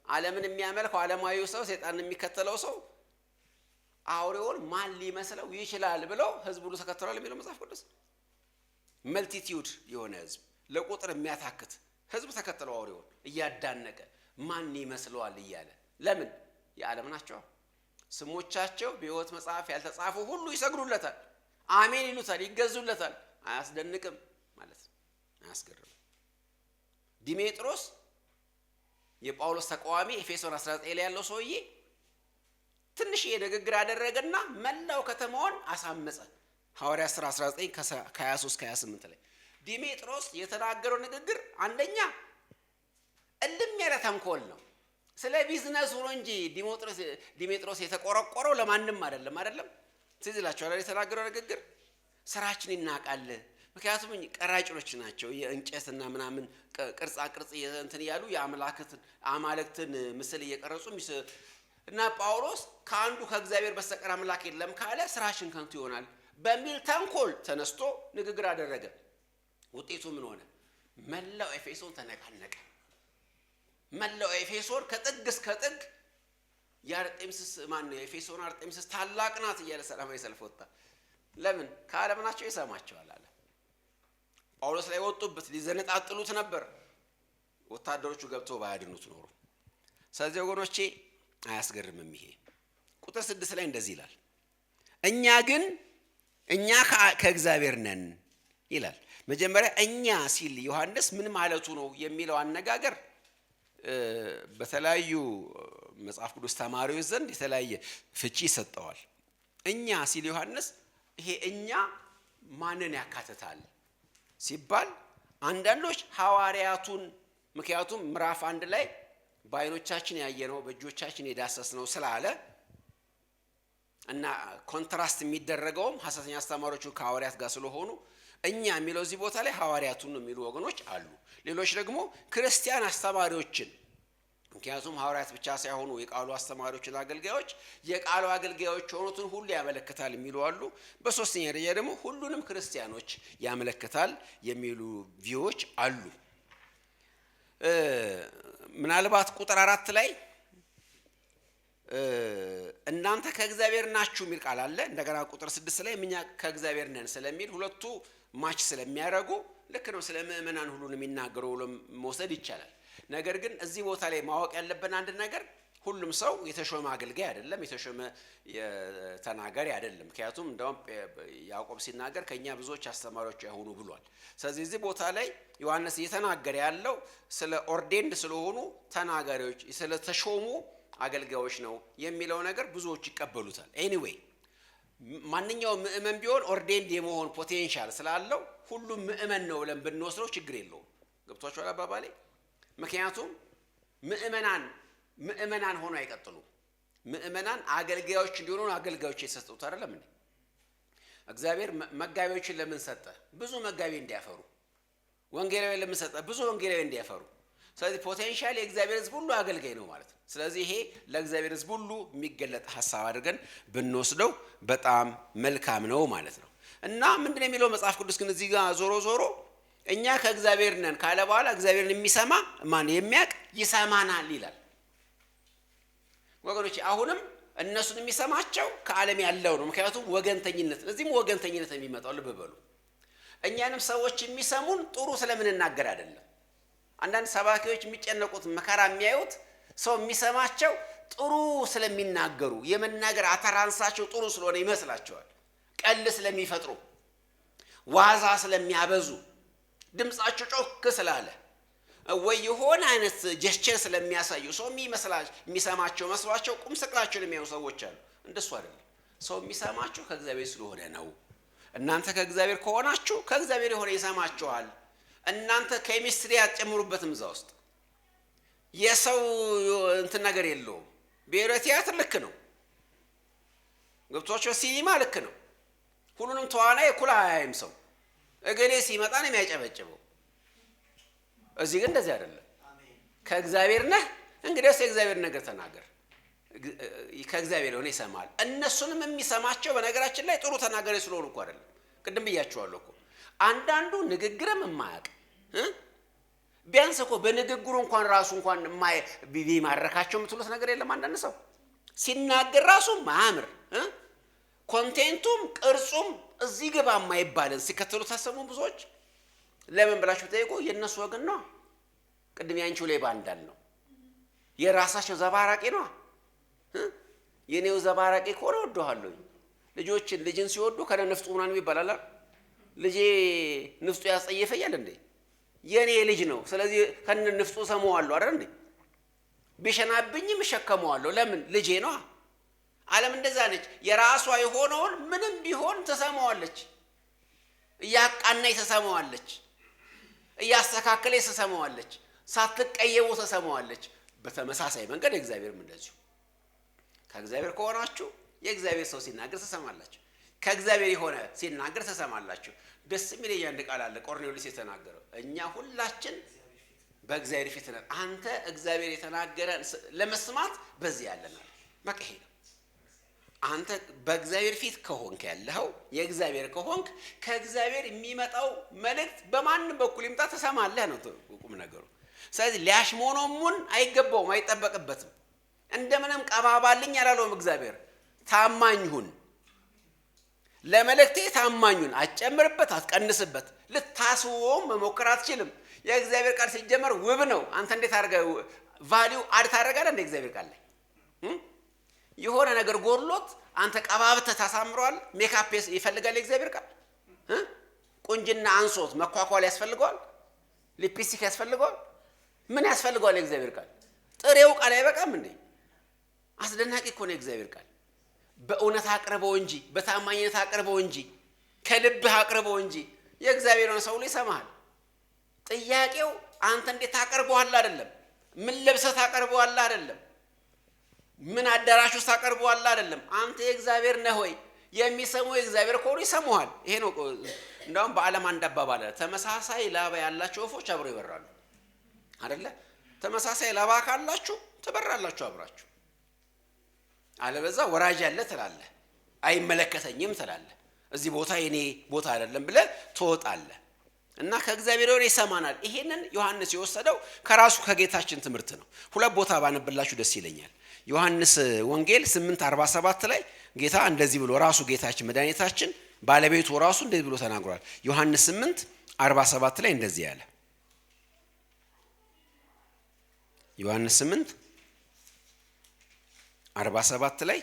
ዓለምን የሚያመልከው ዓለማዊው ሰው፣ ሰይጣንን የሚከተለው ሰው አውሬውን ማን ሊመስለው ይችላል ብለው ህዝብ ሁሉ ተከትሏል የሚለው መጽሐፍ ቅዱስ። መልቲቲዩድ የሆነ ህዝብ፣ ለቁጥር የሚያታክት ህዝብ ተከተለው አውሬውን እያዳነቀ ማን ይመስለዋል እያለ። ለምን? የዓለም ናቸው። ስሞቻቸው በሕይወት መጽሐፍ ያልተጻፉ ሁሉ ይሰግዱለታል፣ አሜን ይሉታል፣ ይገዙለታል። አያስደንቅም ማለት ነው? አያስገርምም? ዲሜጥሮስ የጳውሎስ ተቃዋሚ ኤፌሶን 19 ላይ ያለው ሰውዬ ትንሽ ንግግር አደረገና መላው ከተማውን አሳመፀ። ሐዋርያት ሥራ 19 ከ23-28 ላይ ዲሜጥሮስ የተናገረው ንግግር አንደኛ እልም ያለ ተንኮል ነው። ስለ ቢዝነሱ ነው እንጂ ዲሜጥሮስ የተቆረቆረው ለማንም አይደለም። ትዝ ይላችኋል የተናገረው ንግግር ስራችን ይናቃል፣ ምክንያቱም ቀራጭኖች ናቸው፣ የእንጨትና ምናምን ቅርጻ ቅርጽ እንትን ያሉ የአማልክትን ምስል እየቀረጹ እና ጳውሎስ ከአንዱ ከእግዚአብሔር በስተቀር አምላክ የለም ካለ ስራችን ከንቱ ይሆናል በሚል ተንኮል ተነስቶ ንግግር አደረገ። ውጤቱ ምን ሆነ? መላው ኤፌሶን ተነቃነቀ። መላው ኤፌሶን ከጥግ እስከ ጥግ የኤፌሶን አርጤምስስ ታላቅ ናት እያለ ሰላማዊ ሰልፍ ወጣ። ለምን? ከዓለም ናቸው፣ ይሰማቸዋል አለ። ጳውሎስ ላይ ወጡበት፣ ሊዘነጣጥሉት ነበር። ወታደሮቹ ገብተው ባያድኑት ኖሮ። ስለዚህ ወገኖቼ አያስገርምም ይሄ። ቁጥር 6 ላይ እንደዚህ ይላል፣ እኛ ከእግዚአብሔር ነን ይላል። መጀመሪያ እኛ ሲል ዮሐንስ ምን ማለቱ ነው የሚለው አነጋገር በተለያዩ መጽሐፍ ቅዱስ ተማሪዎች ዘንድ የተለያየ ፍቺ ይሰጠዋል። እኛ ሲል ዮሐንስ ይሄ እኛ ማንን ያካትታል ሲባል አንዳንዶች ሐዋርያቱን፣ ምክንያቱም ምዕራፍ 1 ላይ በዓይኖቻችን ያየነው በእጆቻችን የዳሰስነው ስላለ እና ኮንትራስት የሚደረገውም ሐሰተኛ አስተማሪዎቹ ከሐዋርያት ጋር ስለሆኑ እኛ የሚለው እዚህ ቦታ ላይ ሐዋርያቱን ነው የሚሉ ወገኖች አሉ። ሌሎች ደግሞ ክርስቲያን አስተማሪዎችን፣ ምክንያቱም ሐዋርያት ብቻ ሳይሆኑ የቃሉ አስተማሪዎችና አገልጋዮች የቃሉ አገልጋዮች የሆኑትን ሁሉ ያመለክታል የሚሉ አሉ። በሶስተኛ ደረጃ ደግሞ ሁሉንም ክርስቲያኖች ያመለክታል የሚሉ ቪዎች አሉ። ምናልባት ቁጥር 4 ላይ እናንተ ከእግዚአብሔር ናችሁ የሚል ቃል አለ። እንደገና ቁጥር 6 ላይ እኛ ከእግዚአብሔር ነን ስለሚል ሁለቱ ማች ስለሚያደርጉ ልክ ነው። ስለ ምእመናን ሁሉን የሚናገሩ ብሎ መውሰድ ይቻላል። ነገር ግን እዚህ ቦታ ላይ ማወቅ ያለብን አንድ ነገር፣ ሁሉም ሰው የተሾመ አገልጋይ አይደለም፣ የተሾመ ተናጋሪ አይደለም። ምክንያቱም እንደውም ያዕቆብ ሲናገር ከኛ ብዙዎች አስተማሪዎች አይሆኑ ብሏል። ስለዚህ እዚህ ቦታ ላይ ዮሐንስ እየተናገረ ያለው ስለ ኦርዴንድ ስለሆኑ ተናጋሪዎች፣ ስለ ተሾሙ አገልጋዮች ነው የሚለው ነገር ብዙዎች ይቀበሉታል። ኤኒዌይ ማንኛውም ምእመን ቢሆን ኦርዴንድ የመሆን ፖቴንሻል ስላለው ሁሉም ምእመን ነው ብለን ብንወስደው ችግር የለውም። ገብቷችኋል አባባሌ? ምክንያቱም ምእመናን ሆኖ አይቀጥሉም። ምእመናን አገልጋዮች እንዲሆኑ አገልጋዮች የተሰጡት አይደለም እንዴ? እግዚአብሔር መጋቢዎችን ለምን ሰጠ? ብዙ መጋቢ እንዲያፈሩ። ወንጌላዊ ለምን ሰጠ? ብዙ ወንጌላዊ እንዲያፈሩ። ስለዚህ ፖቴንሻል የእግዚአብሔር ሕዝብ ሁሉ አገልጋይ ነው ማለት ነው። ስለዚህ ይሄ ለእግዚአብሔር ሕዝብ ሁሉ የሚገለጥ ሐሳብ አድርገን ብንወስደው በጣም መልካም ነው ማለት ነው። እና ምንድነው የሚለው መጽሐፍ ቅዱስ ግን እዚህ ጋር ዞሮ እኛ ከእግዚአብሔር ነን ካለ በኋላ እግዚአብሔርን የሚሰማ ማን የሚያውቅ ይሰማናል ይላል። ወገኖች አሁንም እነሱን የሚሰማቸው ከዓለም ያለው ነው። ምክንያቱም ወገንተኝነት፣ እዚህም ወገንተኝነት የሚመጣው ልብ በሉ። እኛንም ሰዎች የሚሰሙን ጥሩ ስለምንናገር አይደለም። አንዳንድ ሰባኪዎች የሚጨነቁት መከራ የሚያዩት ሰው የሚሰማቸው ጥሩ ስለሚናገሩ የመናገር አተራንሳቸው ጥሩ ስለሆነ ይመስላቸዋል፣ ቀል ስለሚፈጥሩ። ዋዛ ስለሚያበዙ ድምጻቸው ጮክ ስላለ ወይ የሆነ አይነት ጀስቸር ስለሚያሳዩ ሰው የሚሰማቸው መስሏቸው ቁም ስቅላቸውን የሚያዩ ሰዎች አሉ። እንደሱ አይደለም። ሰው የሚሰማችሁ ከእግዚአብሔር ስለሆነ ነው። እናንተ ከእግዚአብሔር ከሆናችሁ ከእግዚአብሔር የሆነ ይሰማችኋል። እናንተ ኬሚስትሪ አትጨምሩበትም እዛ ውስጥ። የሰው እንትን ነገር የለውም። ብሔራዊ ቲያትር ልክ ነው፣ ገብቷቸው ሲኒማ ልክ ነው። ሁሉንም ተዋናይ እኩል አያይም ሰው። እገሌ ሲመጣ ነው የሚያጨበጭበው። እዚህ ግን እንደዚህ አይደለም። ከእግዚአብሔር ነህ እንግዲያውስ የእግዚአብሔር ነገር ተናገር። ከእግዚአብሔር የሆነ ይሰማል። እነሱንም የሚሰማቸው በነገራችን ላይ ጥሩ ተናጋሪ ስለሆኑ እኮ አይደለም። ቅድም ብያቸዋለሁ እኮ አንዳንዱ ንግግርም የማያውቅ ቢያንስ እኮ በንግግሩ እንኳን ራሱ እንኳን ቢማረካቸው የምትሉት ነገር የለም። አንዳንድ ሰው ሲናገር ራሱ ማያምር ኮንቴንቱም ቅርጹም እዚህ ግባ የማይባልን ሲከተሉ ታሰሙ ብዙዎች። ለምን ብላችሁ ጠይቁ። የእነሱ ወገን ነው። ቅድም ያንቺው ሌባ እንዳልነው የራሳቸው ዘባራቂ ነው። የኔው ዘባራቂ ከሆነ ወደዋለሁ። ልጅን ሲወዱ ከነ ንፍጡ ምናምን ይባላል። ልጄ ንፍጡ ያስጸየፈኛል እንዴ? የኔ ልጅ ነው። ስለዚህ ከነ ንፍጡ ሰማዋለሁ አይደል እንዴ? ቢሸናብኝም እሸከመዋለሁ። ለምን? ልጄ ነው። ዓለም እንደዛ ነች። የራሷ የሆነውን ምንም ቢሆን ተሰማዋለች። እያቃናች ተሰማዋለች። እያስተካከለች ተሰማዋለች። ሳትቀየሙ ተሰማዋለች። በተመሳሳይ መንገድ እግዚአብሔርም እንደዚሁ። ከእግዚአብሔር ከሆናችሁ የእግዚአብሔር ሰው ሲናገር ተሰማላችሁ። ከእግዚአብሔር የሆነ ሲናገር ተሰማላችሁ። ደስ የሚል አንድ ቃል አለ ቆርኔሌዎስ የተናገረው። እኛ ሁላችን በእግዚአብሔር ፊት ነን። አንተ እግዚአብሔር የተናገረን ለመስማት በዚህ ያለናል። በቃ ይሄ ነው። አንተ በእግዚአብሔር ፊት ከሆንክ ያለኸው የእግዚአብሔር ከሆንክ ከእግዚአብሔር የሚመጣው መልእክት በማንም በኩል ይምጣ ተሰማለህ ነው ቁም ነገሩ። ስለዚህ ሊያሽሞኖሙን አይገባውም፣ አይጠበቅበትም። እንደምንም ቀባባልኝ ያላለውም እግዚአብሔር ታማኝ ሁን፣ ለመልእክቴ ታማኝ ሁን። አትጨምርበት፣ አትቀንስበት። ልታስወውም መሞከር አትችልም። የእግዚአብሔር ቃል ሲጀመር ውብ ነው። አንተ እንዴት አድርገህ ቫልዩ አድ ታደርጋለህ? እንደ እግዚአብሔር ቃል ላይ የሆነ ነገር ጎድሎት አንተ ቀባብተህ ታሳምረዋል። ሜካፕ ይፈልጋል የእግዚአብሔር ቃል። ቁንጅና አንሶት መኳኳል ያስፈልገዋል። ሊፕስቲክ ያስፈልገዋል። ምን ያስፈልገዋል የእግዚአብሔር ቃል? ጥሬው ቃል አይበቃም እንዴ? አስደናቂ እኮ ነው የእግዚአብሔር ቃል። በእውነት አቅርበው እንጂ፣ በታማኝነት አቅርበው እንጂ፣ ከልብህ አቅርበው እንጂ የእግዚአብሔርን ሰው ሁሉ ይሰማሃል። ጥያቄው አንተ እንዴት ታቀርበዋለህ አይደለም። ምን ለብሰህ ታቀርበዋለህ አይደለም። ምን አዳራሽ ውስጥ ታቀርበዋለህ አይደለም። አንተ የእግዚአብሔር ነህ ወይ? የሚሰማው የእግዚአብሔር ከሆኑ ይሰማዋል። ይሄ ነው። እንደውም በዓለም አንድ አባባል አለ። ተመሳሳይ ላባ ያላቸው ወፎች አብረው ይበራሉ አይደለ? ተመሳሳይ ላባ ካላችሁ ትበራላችሁ አብራችሁ። አለበዛ ወራጅ ያለ ትላለህ፣ አይመለከተኝም ትላለህ። እዚህ ቦታ የኔ ቦታ አይደለም ብለህ ትወጣለህ። እና ከእግዚአብሔር ወሬ ይሰማናል። ይሄንን ዮሐንስ የወሰደው ከራሱ ከጌታችን ትምህርት ነው። ሁለት ቦታ ባነብላችሁ ደስ ይለኛል። ዮሐንስ ወንጌል 8:47 ላይ ጌታ እንደዚህ ብሎ ራሱ ጌታችን መድኃኒታችን ባለቤቱ ራሱ እንደዚህ ብሎ ተናግሯል። ዮሐንስ 8:47 ላይ እንደዚህ ያለ ዮሐንስ 8:47 ላይ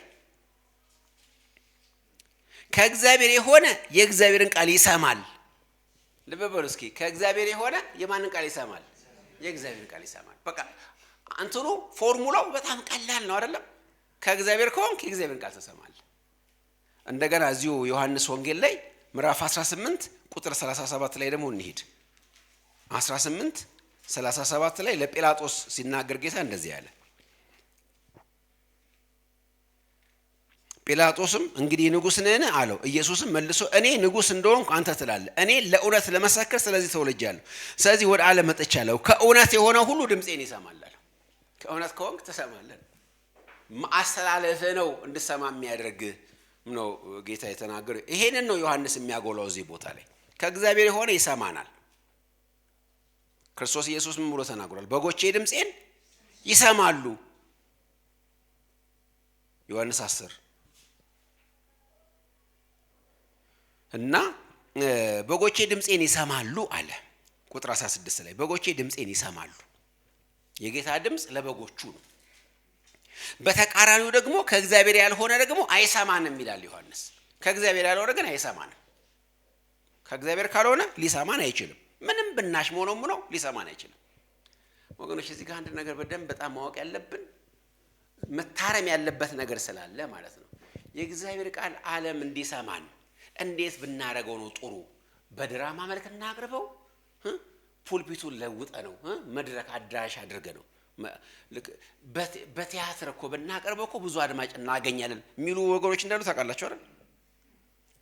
ከእግዚአብሔር የሆነ የእግዚአብሔርን ቃል ይሰማል። ልብ በሉ እስኪ። ከእግዚአብሔር የሆነ የማንን ቃል ይሰማል? የእግዚአብሔርን ቃል ይሰማል። በቃ አንተኑ ፎርሙላው በጣም ቀላል ነው አይደለም? ከእግዚአብሔር ከሆንክ የእግዚአብሔርን ቃል ትሰማለህ። እንደገና እዚሁ ዮሐንስ ወንጌል ላይ ምዕራፍ 18 ቁጥር 37 ላይ ደግሞ እንሂድ። 18:37 ላይ ለጲላጦስ ሲናገር ጌታ እንደዚህ ያለ። ጲላጦስም እንግዲህ ንጉሥ ነህን አለው። ኢየሱስም መልሶ እኔ ንጉሥ እንደሆንኩ አንተ ትላለህ። እኔ ለእውነት ለመሰከር ስለዚህ ተወልጃለሁ፣ ስለዚህ ወደ ዓለም መጥቻለሁ። ከእውነት የሆነ ሁሉ ድምፄን ይሰማል አለው። ከእውነት ከሆንክ ትሰማለህ። ማስተላለፍህ ነው እንድሰማ የሚያደርግህ ነው ጌታ የተናገረው። ይሄንን ነው ዮሐንስ የሚያጎላው እዚህ ቦታ ላይ። ከእግዚአብሔር የሆነ ይሰማናል። ክርስቶስ ኢየሱስ ምን ብሎ ተናግሯል? በጎቼ ድምፄን ይሰማሉ። ዮሐንስ 10 እና በጎቼ ድምፄን ይሰማሉ አለ። ቁጥር 16 ላይ በጎቼ ድምፄን ይሰማሉ። የጌታ ድምፅ ለበጎቹ ነው። በተቃራኒው ደግሞ ከእግዚአብሔር ያልሆነ ደግሞ አይሰማንም ይላል ዮሐንስ። ከእግዚአብሔር ያልሆነ ግን አይሰማንም። ከእግዚአብሔር ካልሆነ ሊሰማን አይችልም። ምንም ብናሽሞነሙ ነው ሊሰማን አይችልም። ወገኖች እዚህ ጋር አንድ ነገር በደንብ በጣም ማወቅ ያለብን መታረም ያለበት ነገር ስላለ ማለት ነው። የእግዚአብሔር ቃል ዓለም እንዲሰማን እንዴት ብናረገው ነው ጥሩ? በድራማ መልክ እናቅርበው? ፑልፒቱን ለውጠ ነው መድረክ አዳራሽ አድርገ ነው? በቲያትር እኮ ብናቀርበው እኮ ብዙ አድማጭ እናገኛለን የሚሉ ወገኖች እንዳሉ ታውቃላችሁ አይደል?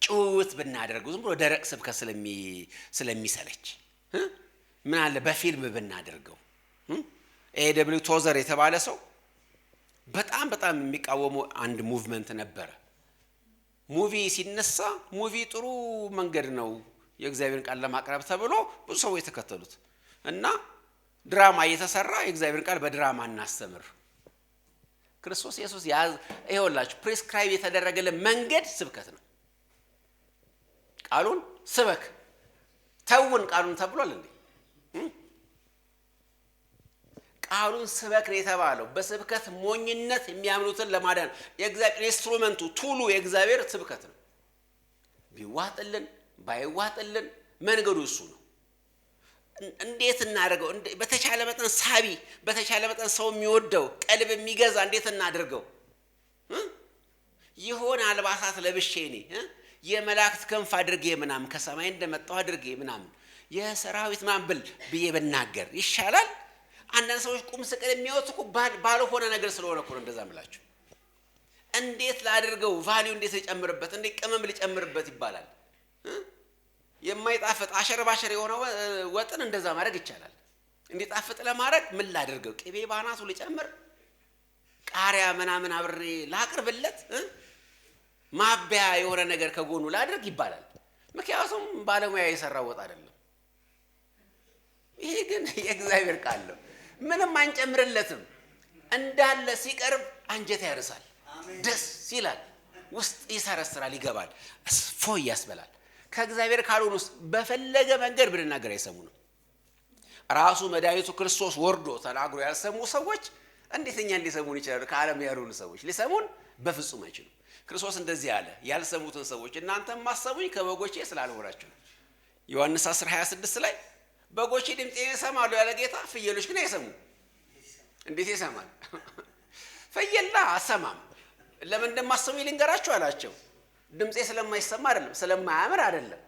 ጭውውት ብናደርገው ዝም ብሎ ደረቅ ስብከት ስለሚሰለች ምን አለ በፊልም ብናደርገው? ኤ.ደብሊው ቶዘር የተባለ ሰው በጣም የሚቃወመው አንድ ሙቭመንት ነበረ። ሙቪ ሲነሳ ሙቪ ጥሩ መንገድ ነው የእግዚአብሔርን ቃል ለማቅረብ ተብሎ ብዙ ሰዎች የተከተሉት እና ድራማ እየተሰራ የእግዚአብሔርን ቃል በድራማ እናስተምር። ክርስቶስ ኢየሱስ ይኸውላችሁ ፕሪስክራይብ የተደረገልን መንገድ ስብከት ነው። ቃሉን ስበክ ተውን ቃሉን ተብሏል እንዴ? ቃሉን ስበክ ነው የተባለው። በስብከት ሞኝነት የሚያምኑትን ለማዳን የእግዚአብሔር ኢንስትሩመንቱ ቱሉ የእግዚአብሔር ስብከት ነው። ቢዋጥልን ባይዋጥልን መንገዱ እሱ ነው። እንዴት እናደርገው? በተቻለ መጠን ሳቢ፣ በተቻለ መጠን ሰው የሚወደው ቀልብ የሚገዛ እንዴት እናድርገው? ይሆን አልባሳት ለብሼ እኔ የመላእክት ክንፍ አድርጌ ምናምን ከሰማይ እንደመጣው አድርጌ ምናምን የሰራዊት ማንብል ብዬ ብናገር ይሻላል? አንዳንድ ሰዎች ቁም ስቅል የሚያወጡ እኮ ባልሆነ ነገር ስለሆነ እኮ ነው እንደዛ ምላችሁ። እንዴት ላድርገው? ቫልዩ እንዴት ልጨምርበት? እንዴት ቅመም ልጨምርበት ይባላል። የማይጣፍጥ አሸር ባሸር የሆነ ወጥን እንደዛ ማድረግ ይቻላል። እንዲጣፍጥ ለማድረግ ምን ላድርገው? ቅቤ ባናቱ ልጨምር? ቃሪያ ምናምን አብሬ ላቅርብለት? ማቢያ የሆነ ነገር ከጎኑ ላድርግ ይባላል። ምክንያቱም ባለሙያ የሰራው ወጥ አይደለም። ይሄ ግን የእግዚአብሔር ቃል ነው። ምንም አንጨምርለትም። እንዳለ ሲቀርብ አንጀት ያርሳል፣ ደስ ይላል፣ ውስጥ ይሰረስራል፣ ይገባል፣ እፎይ ያስበላል። ከእግዚአብሔር ካልሆነ ውስጥ በፈለገ መንገድ ብንናገር አይሰሙንም። ራሱ መድኃኒቱ ክርስቶስ ወርዶ ተናግሮ ያልሰሙ ሰዎች እንዴት እኛን ሊሰሙን ይችላሉ? ከዓለም ያልሆኑ ሰዎች ሊሰሙን በፍጹም አይችሉም። ክርስቶስ እንደዚህ አለ፣ ያልሰሙትን ሰዎች እናንተም ማሰቡኝ ከበጎቼ ስላልሆናችሁ። ዮሐንስ 10:26 ላይ በጎቼ ድምፄን ይሰማሉ ያለ ጌታ፣ ፍየሎች ግን አይሰሙም። እንዴት ይሰማል? ፍየላ አሰማም። ለምን እንደማሰሙኝ ልንገራችሁ አላቸው። ድምፄ ስለማይሰማ አይደለም፣ ስለማያምር አይደለም፣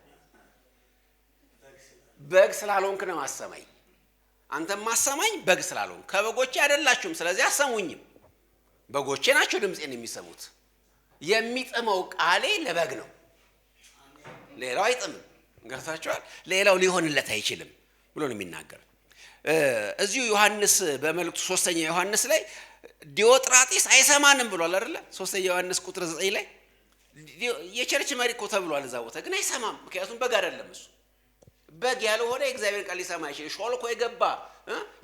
በግ ስላልሆንክ ነው አሰማኝ። አንተም ማሰማኝ በግ ስላልሆንክ ከበጎቼ አይደላችሁም፣ ስለዚህ አሰሙኝም። በጎቼ ናቸው ድምፄን የሚሰሙት። የሚጥመው ቃሌ ለበግ ነው፣ ሌላው አይጥምም። ገብታችኋል? ሌላው ሊሆንለት አይችልም ብሎ ነው የሚናገር። እዚሁ ዮሐንስ በመልእክቱ 3ኛ ዮሐንስ ላይ ዲዮጥራጢስ አይሰማንም ብሏል አይደለ? 3ኛ ዮሐንስ ቁጥር 9 ላይ የቸርች መሪ እኮ ተብሏል እዛ ቦታ፣ ግን አይሰማም። ምክንያቱም በግ አይደለም እሱ። በግ ያልሆነ የእግዚአብሔር ቃል ሊሰማ አይችልም። ሾልኮ የገባ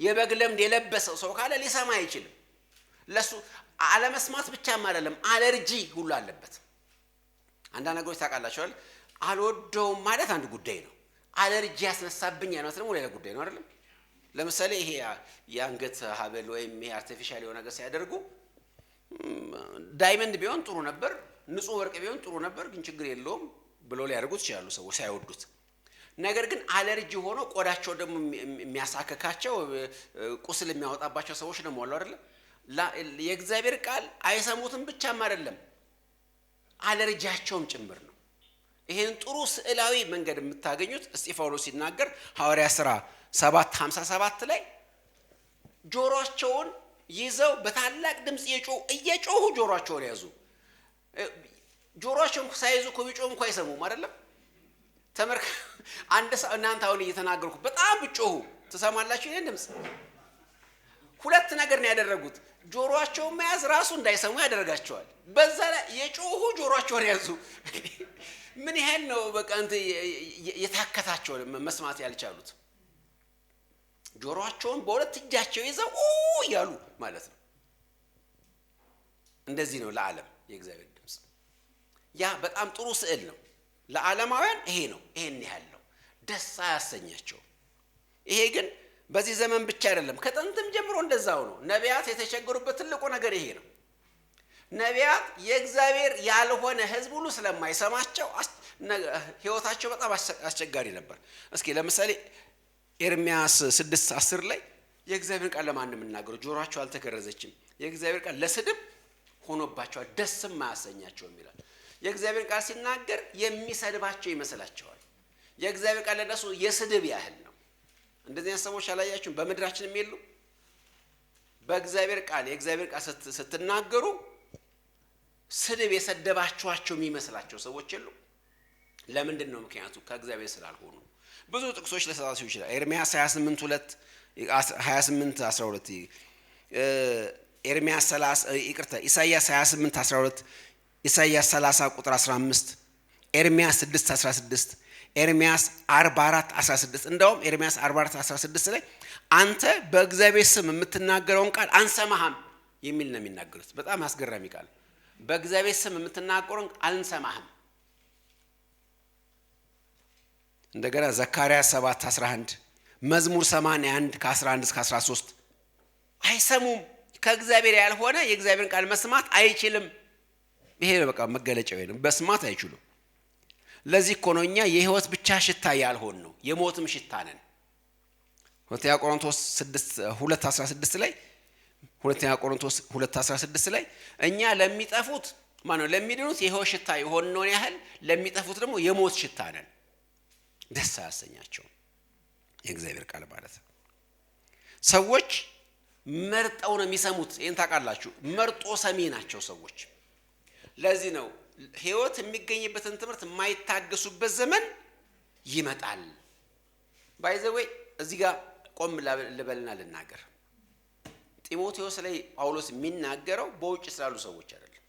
የበግ ለምድ የለበሰው ሰው ካለ ሊሰማ አይችልም። ለሱ አለመስማት ብቻም አይደለም፣ አለርጂ ሁሉ አለበት። አንዳንድ ነገሮች ታውቃላችኋል፣ አልወደውም ማለት አንድ ጉዳይ ነው። አለርጂ ያስነሳብኛል ማለት ደግሞ ሌላ ጉዳይ ነው አይደለም? ለምሳሌ ይሄ የአንገት ሀብል ወይም ይሄ አርቲፊሻል የሆነ ነገር ሲያደርጉ ዳይመንድ ቢሆን ጥሩ ነበር፣ ንጹህ ወርቅ ቢሆን ጥሩ ነበር፣ ግን ችግር የለውም ብሎ ሊያደርጉት ይችላሉ ሰዎች ሳይወዱት። ነገር ግን አለርጂ ሆኖ ቆዳቸው ደግሞ የሚያሳክካቸው ቁስል የሚያወጣባቸው ሰዎች ደግሞ አሉ አይደለም? የእግዚአብሔር ቃል አይሰሙትም ብቻም አይደለም አለርጂያቸውም ጭምር ነው። ይሄን ጥሩ ስዕላዊ መንገድ የምታገኙት እስጢፋኖስ ሲናገር ሐዋርያ ሥራ 7:57 ላይ ጆሮአቸውን ይዘው በታላቅ ድምጽ እየጮሁ ጆሮአቸውን ያዙ። ጆሮአቸውን ሳይዙ እኮ ቢጮሁ እንኳን አይሰሙም አይደለም? አንድ ሰው እናንተ አሁን እየተናገርኩ በጣም ብጮሁ ትሰማላችሁ ይሄን ድምጽ? ሁለት ነገር ነው ያደረጉት። ጆሮአቸውን መያዝ ራሱ እንዳይሰሙ ያደርጋቸዋል። በዛ ላይ የጮሁ ጆሮአቸውን ያዙ። ምን ያህል ነው በቃ የታከታቸው መስማት ያልቻሉት? ጆሮአቸውን በሁለት እጃቸው ይዘው ያሉ ማለት ነው። እንደዚህ ነው ለዓለም የእግዚአብሔር ድምጽ። ያ በጣም ጥሩ ስዕል ነው። ለዓለማውያን ይሄ ነው፣ ይሄን ያህል ነው፣ ደስ አያሰኛቸው። ይሄ ግን በዚህ ዘመን ብቻ አይደለም፣ ከጥንትም ጀምሮ እንደዛው ነው። ነቢያት የተቸገሩበት ትልቁ ነገር ይሄ ነው። ነቢያት የእግዚአብሔር ያልሆነ ሕዝብ ሁሉ ስለማይሰማቸው ህይወታቸው በጣም አስቸጋሪ ነበር። እስኪ ለምሳሌ ኤርምያስ 6:10 ላይ የእግዚአብሔር ቃል ለማንም እናገሩ ጆሮአቸው አልተገረዘችም፣ የእግዚአብሔር ቃል ለስድብ ሆኖባቸዋል ደስም አያሰኛቸውም ይላል። የእግዚአብሔር ቃል ሲናገር የሚሰድባቸው ይመስላቸዋል። የእግዚአብሔር ቃል ለነሱ የስድብ ያህል ነው። እንደዚህ ሰዎች አላያችሁም? በምድራችንም የሉ። በእግዚአብሔር ቃል የእግዚአብሔር ቃል ስትናገሩ ስድብ የሰደባችኋቸው የሚመስላቸው ሰዎች የሉ። ለምንድን ነው? ምክንያቱ ከእግዚአብሔር ስላልሆኑ። ብዙ ጥቅሶች ለሰጣችሁ ይችላል። ኤርምያስ 28:2 28:12 ኤርምያስ 30 ኢሳይያስ 28:12 ኢሳይያስ 30:15 ኤርምያስ 6:16 ኤርምያስ 44:16 እንደውም ኤርምያስ 44:16 ላይ አንተ በእግዚአብሔር ስም የምትናገረውን ቃል አንሰማህም የሚል ነው የሚናገሩት። በጣም አስገራሚ ቃል። በእግዚአብሔር ስም የምትናገረውን አንሰማህም። እንደገና ዘካርያስ 7:11 መዝሙር 81 ከ11 እስከ 13 አይሰሙም። ከእግዚአብሔር ያልሆነ የእግዚአብሔርን ቃል መስማት አይችልም። ይሄ በቃ መገለጫው ነው። በስማት አይችሉም። ለዚህ እኮ ነው እኛ የህይወት ብቻ ሽታ ያልሆን ነው የሞትም ሽታ ነን። ሁለተኛ ቆሮንቶስ 2:16 ላይ ሁለተኛ ቆሮንቶስ 2:16 ላይ እኛ ለሚጠፉት ማነው ለሚድኑት የህይወት ሽታ የሆነው ያህል ለሚጠፉት ደግሞ የሞት ሽታ ነን። ደስ አያሰኛቸውም የእግዚአብሔር ቃል ማለት ነው። ሰዎች መርጠው ነው የሚሰሙት። ይሄን ታውቃላችሁ። መርጦ ሰሚ ናቸው ሰዎች። ለዚህ ነው ህይወት የሚገኝበትን ትምህርት የማይታገሱበት ዘመን ይመጣል። ባይ ዘ ዌይ እዚህ ጋር ቆም ልበልና ልናገር። ጢሞቴዎስ ላይ ጳውሎስ የሚናገረው በውጭ ስላሉ ሰዎች አይደለም።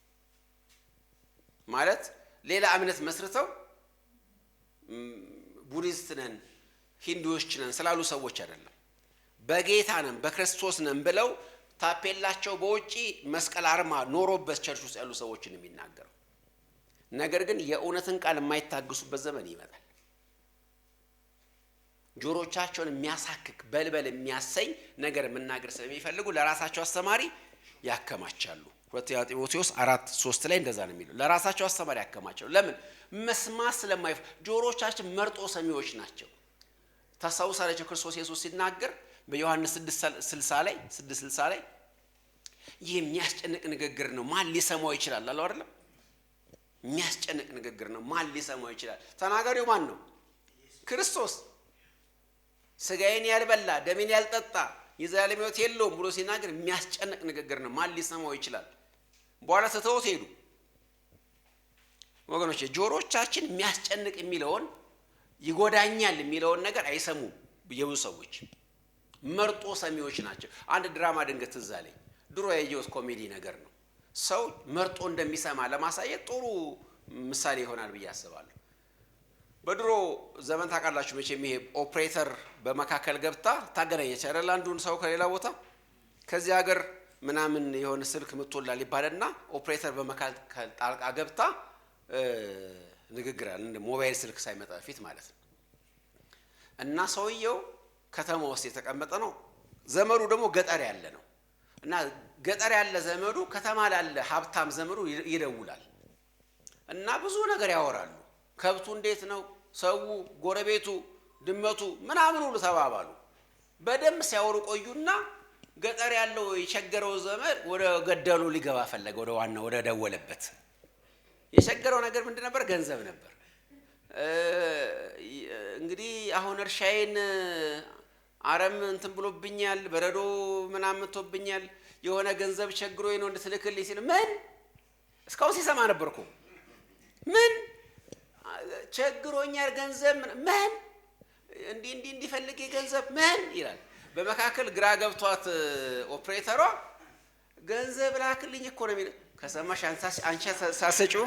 ማለት ሌላ እምነት መስርተው ቡዲስት ነን ሂንዱዎች ነን ስላሉ ሰዎች አይደለም። በጌታ ነን በክርስቶስ ነን ብለው ታፔላቸው በውጪ መስቀል አርማ ኖሮበት ቸርች ውስጥ ያሉ ሰዎችን የሚናገረው። ነገር ግን የእውነትን ቃል የማይታገሱበት ዘመን ይመጣል። ጆሮቻቸውን የሚያሳክክ በልበል የሚያሰኝ ነገር መናገር ስለሚፈልጉ ለራሳቸው አስተማሪ ያከማቻሉ። ሁለተኛ ጢሞቴዎስ 4:3 ላይ እንደዛ ነው የሚለው። ለራሳቸው አስተማሪ ያከማቻሉ። ለምን? መስማት ጆሮቻችን መርጦ ሰሚዎች ናቸው። ታስታውሳላችሁ ክርስቶስ ኢየሱስ ሲናገር በዮሐንስ 6:60 ላይ ይህ የሚያስጨንቅ ንግግር ነው ማን ሊሰማው ይችላል አለው አይደለም? የሚያስጨንቅ ንግግር ነው ማን ሊሰማው ይችላል? ተናጋሪው ማን ነው? ክርስቶስ። ስጋዬን ያልበላ ደሜን ያልጠጣ የዘላለም ሕይወት የለውም ብሎ ሲናገር የሚያስጨንቅ ንግግር ነው ማን ሊሰማው ይችላል? በኋላ ተተውት ሄዱ። ወገኖች ጆሮቻችን የሚያስጨንቅ የሚለውን ይጎዳኛል የሚለውን ነገር አይሰሙም። የብዙ ሰዎች መርጦ ሰሚዎች ናቸው። አንድ ድራማ ድንገት ትዝ አለኝ። ድሮ ያየሁት ኮሜዲ ነገር ነው። ሰው መርጦ እንደሚሰማ ለማሳየት ጥሩ ምሳሌ ይሆናል ብዬ አስባለሁ። በድሮ ዘመን ታውቃላችሁ መቼም ይሄ ኦፕሬተር በመካከል ገብታ ታገናኘች አይደል? አንዱን ሰው ከሌላ ቦታ ከዚህ ሀገር ምናምን የሆነ ስልክ ምትወላል ይባልና ኦፕሬተር በመካከል ጣልቃ ገብታ ንግግር አለ እንደ ሞባይል ስልክ ሳይመጣ ፊት ማለት ነው። እና ሰውየው ከተማ ውስጥ የተቀመጠ ነው። ዘመዱ ደግሞ ገጠር ያለ ነው። እና ገጠር ያለ ዘመዱ ከተማ ላለ ሀብታም ዘመዱ ይደውላል እና ብዙ ነገር ያወራሉ። ከብቱ እንዴት ነው፣ ሰው፣ ጎረቤቱ፣ ድመቱ ምናምን ሁሉ ተባባሉ። በደም ሲያወሩ ቆዩና ገጠር ያለው የቸገረው ዘመድ ወደ ገደሉ ሊገባ ፈለገ። ወደ ዋናው ወደ ደወለበት የቸገረው ነገር ምንድን ነበር? ገንዘብ ነበር። እንግዲህ አሁን እርሻዬን አረም እንትን ብሎብኛል፣ በረዶ ምናምን መጥቶብኛል፣ የሆነ ገንዘብ ቸግሮኝ ነው እንድትልክልኝ ሲል ምን እስካሁን ሲሰማ ነበርኩ። ምን ቸግሮኛል ገንዘብ ምን እንዲፈልግ ገንዘብ ምን ይላል። በመካከል ግራ ገብቷት ኦፕሬተሯ ገንዘብ ላክልኝ እኮ ነው የሚለው። ከሰማሽ አንቺ ሳሰጪው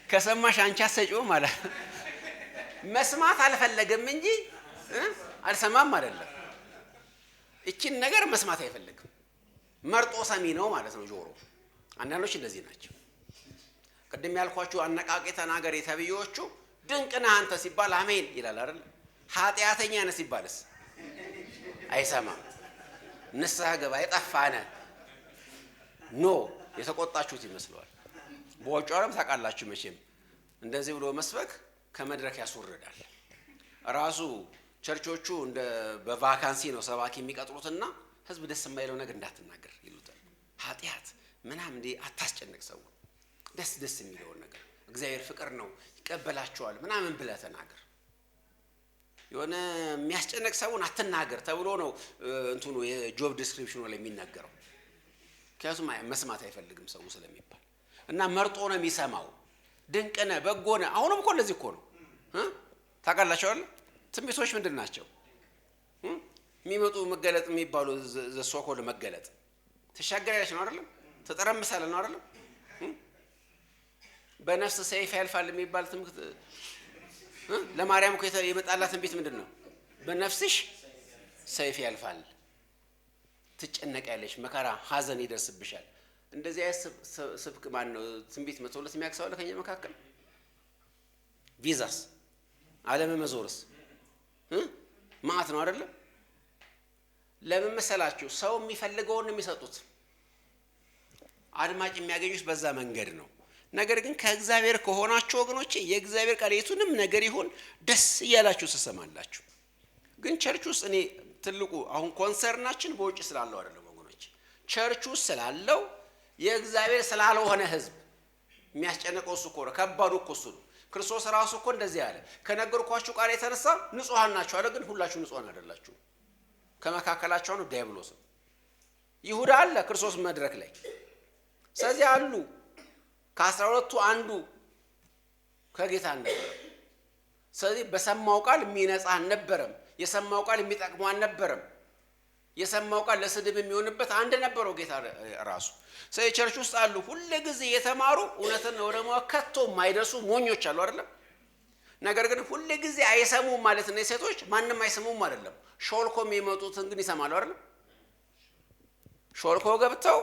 ከሰማሽ አንቺ አሰጪው ማለት መስማት አልፈለገም እንጂ አልሰማም አይደለም። እቺን ነገር መስማት አይፈልግም። መርጦ ሰሚ ነው ማለት ነው ጆሮ። አንዳንዶች እንደዚህ ናቸው። ቅድም ያልኳችሁ አነቃቂ ተናገር የተብዮቹ ድንቅ ነህ አንተ ሲባል አሜን ይላል አይደል? ኃጢአተኛ ነህ ሲባልስ አይሰማም። ንስሐ ገባ የጠፋነ ኖ የተቆጣችሁት ይመስለዋል። በወጪውም ታውቃላችሁ መቼም እንደዚህ ብሎ መስበክ ከመድረክ ያስወርዳል። ራሱ ቸርቾቹ እንደ በቫካንሲ ነው ሰባኪ የሚቀጥሩትና ህዝብ ደስ የማይለው ነገር እንዳትናገር ይሉታል። ኃጢአት ምናምን እንዴ አታስጨንቅ ሰው ደስ የሚለው ነገር እግዚአብሔር ፍቅር ነው ይቀበላቸዋል ምናምን ብለህ ተናገር። የሆነ የሚያስጨንቅ ሰውን አትናገር ተብሎ ነው እንትኑ የጆብ ዲስክሪፕሽኑ ላይ የሚናገረው። ምክንያቱም መስማት አይፈልግም ሰው ስለሚባል እና መርጦ ነው የሚሰማው። ድንቅ ነህ በጎ ነህ። አሁንም እኮ እንደዚህ እኮ ነው ታውቃላችሁ አይደል? ትንቢቶች ምንድን ናቸው? የሚመጡ መገለጥ የሚባሉ ዘሶኮል መገለጥ ተሻገራለች ነው አይደለም? ተጠረምሳለች ነው አይደለም? በነፍስ ሰይፍ ያልፋል የሚባል ትምክት ለማርያም እኮ የመጣላት ትንቢት ምንድን ነው? በነፍስሽ ሰይፍ ያልፋል፣ ትጨነቂያለሽ፣ መከራ ሀዘን ይደርስብሻል። እንደዚህ አይነት ስብክ ማን ነው ትንቢት መተውለት የሚያክሰው ለከኛ መካከል ቪዛስ ዓለም መዞርስ ማአት ነው አይደለም? ለምን መሰላችሁ? ሰው የሚፈልገውን የሚሰጡት አድማጭ የሚያገኙት በዛ መንገድ ነው። ነገር ግን ከእግዚአብሔር ከሆናችሁ ወገኖቼ የእግዚአብሔር ቃል የቱንም ነገር ይሁን ደስ እያላችሁ ትሰማላችሁ። ግን ቸርች ውስጥ እኔ ትልቁ አሁን ኮንሰርናችን በውጭ ስላለው አይደለም ወገኖቼ፣ ቸርች ውስጥ ስላለው የእግዚአብሔር ስላልሆነ ህዝብ የሚያስጨንቀው እሱ እኮ ነው። ከባዱ እኮ እሱ ነው። ክርስቶስ ራሱ እኮ እንደዚህ አለ፣ ከነገርኳችሁ ቃል የተነሳ ንጹሃን ናችሁ አለ። ግን ሁላችሁ ንጹሃን አይደላችሁ። ከመካከላቸው ነው ዲያብሎስ። ይሁዳ አለ ክርስቶስ መድረክ ላይ። ስለዚህ አሉ ከ12ቱ አንዱ ከጌታ አልነበረም። ስለዚህ በሰማው ቃል የሚነጻ አልነበረም። የሰማው ቃል የሚጠቅመው አልነበረም። የሰማው ቃል ለስድብ የሚሆንበት አንድ ነበረው ጌታ ራሱ። ስለዚህ ቸርች ውስጥ አሉ ሁሉ ጊዜ የተማሩ እውነትን ወደ ማወቅ ከቶ የማይደርሱ ሞኞች አሉ አይደለም? ነገር ግን ሁሉ ጊዜ አይሰሙም ማለት ነው። ሴቶች ማንንም አይሰሙም አይደለም፣ ሾልኮ የሚመጡትን ግን ይሰማሉ አይደለም? ሾልኮ ገብተው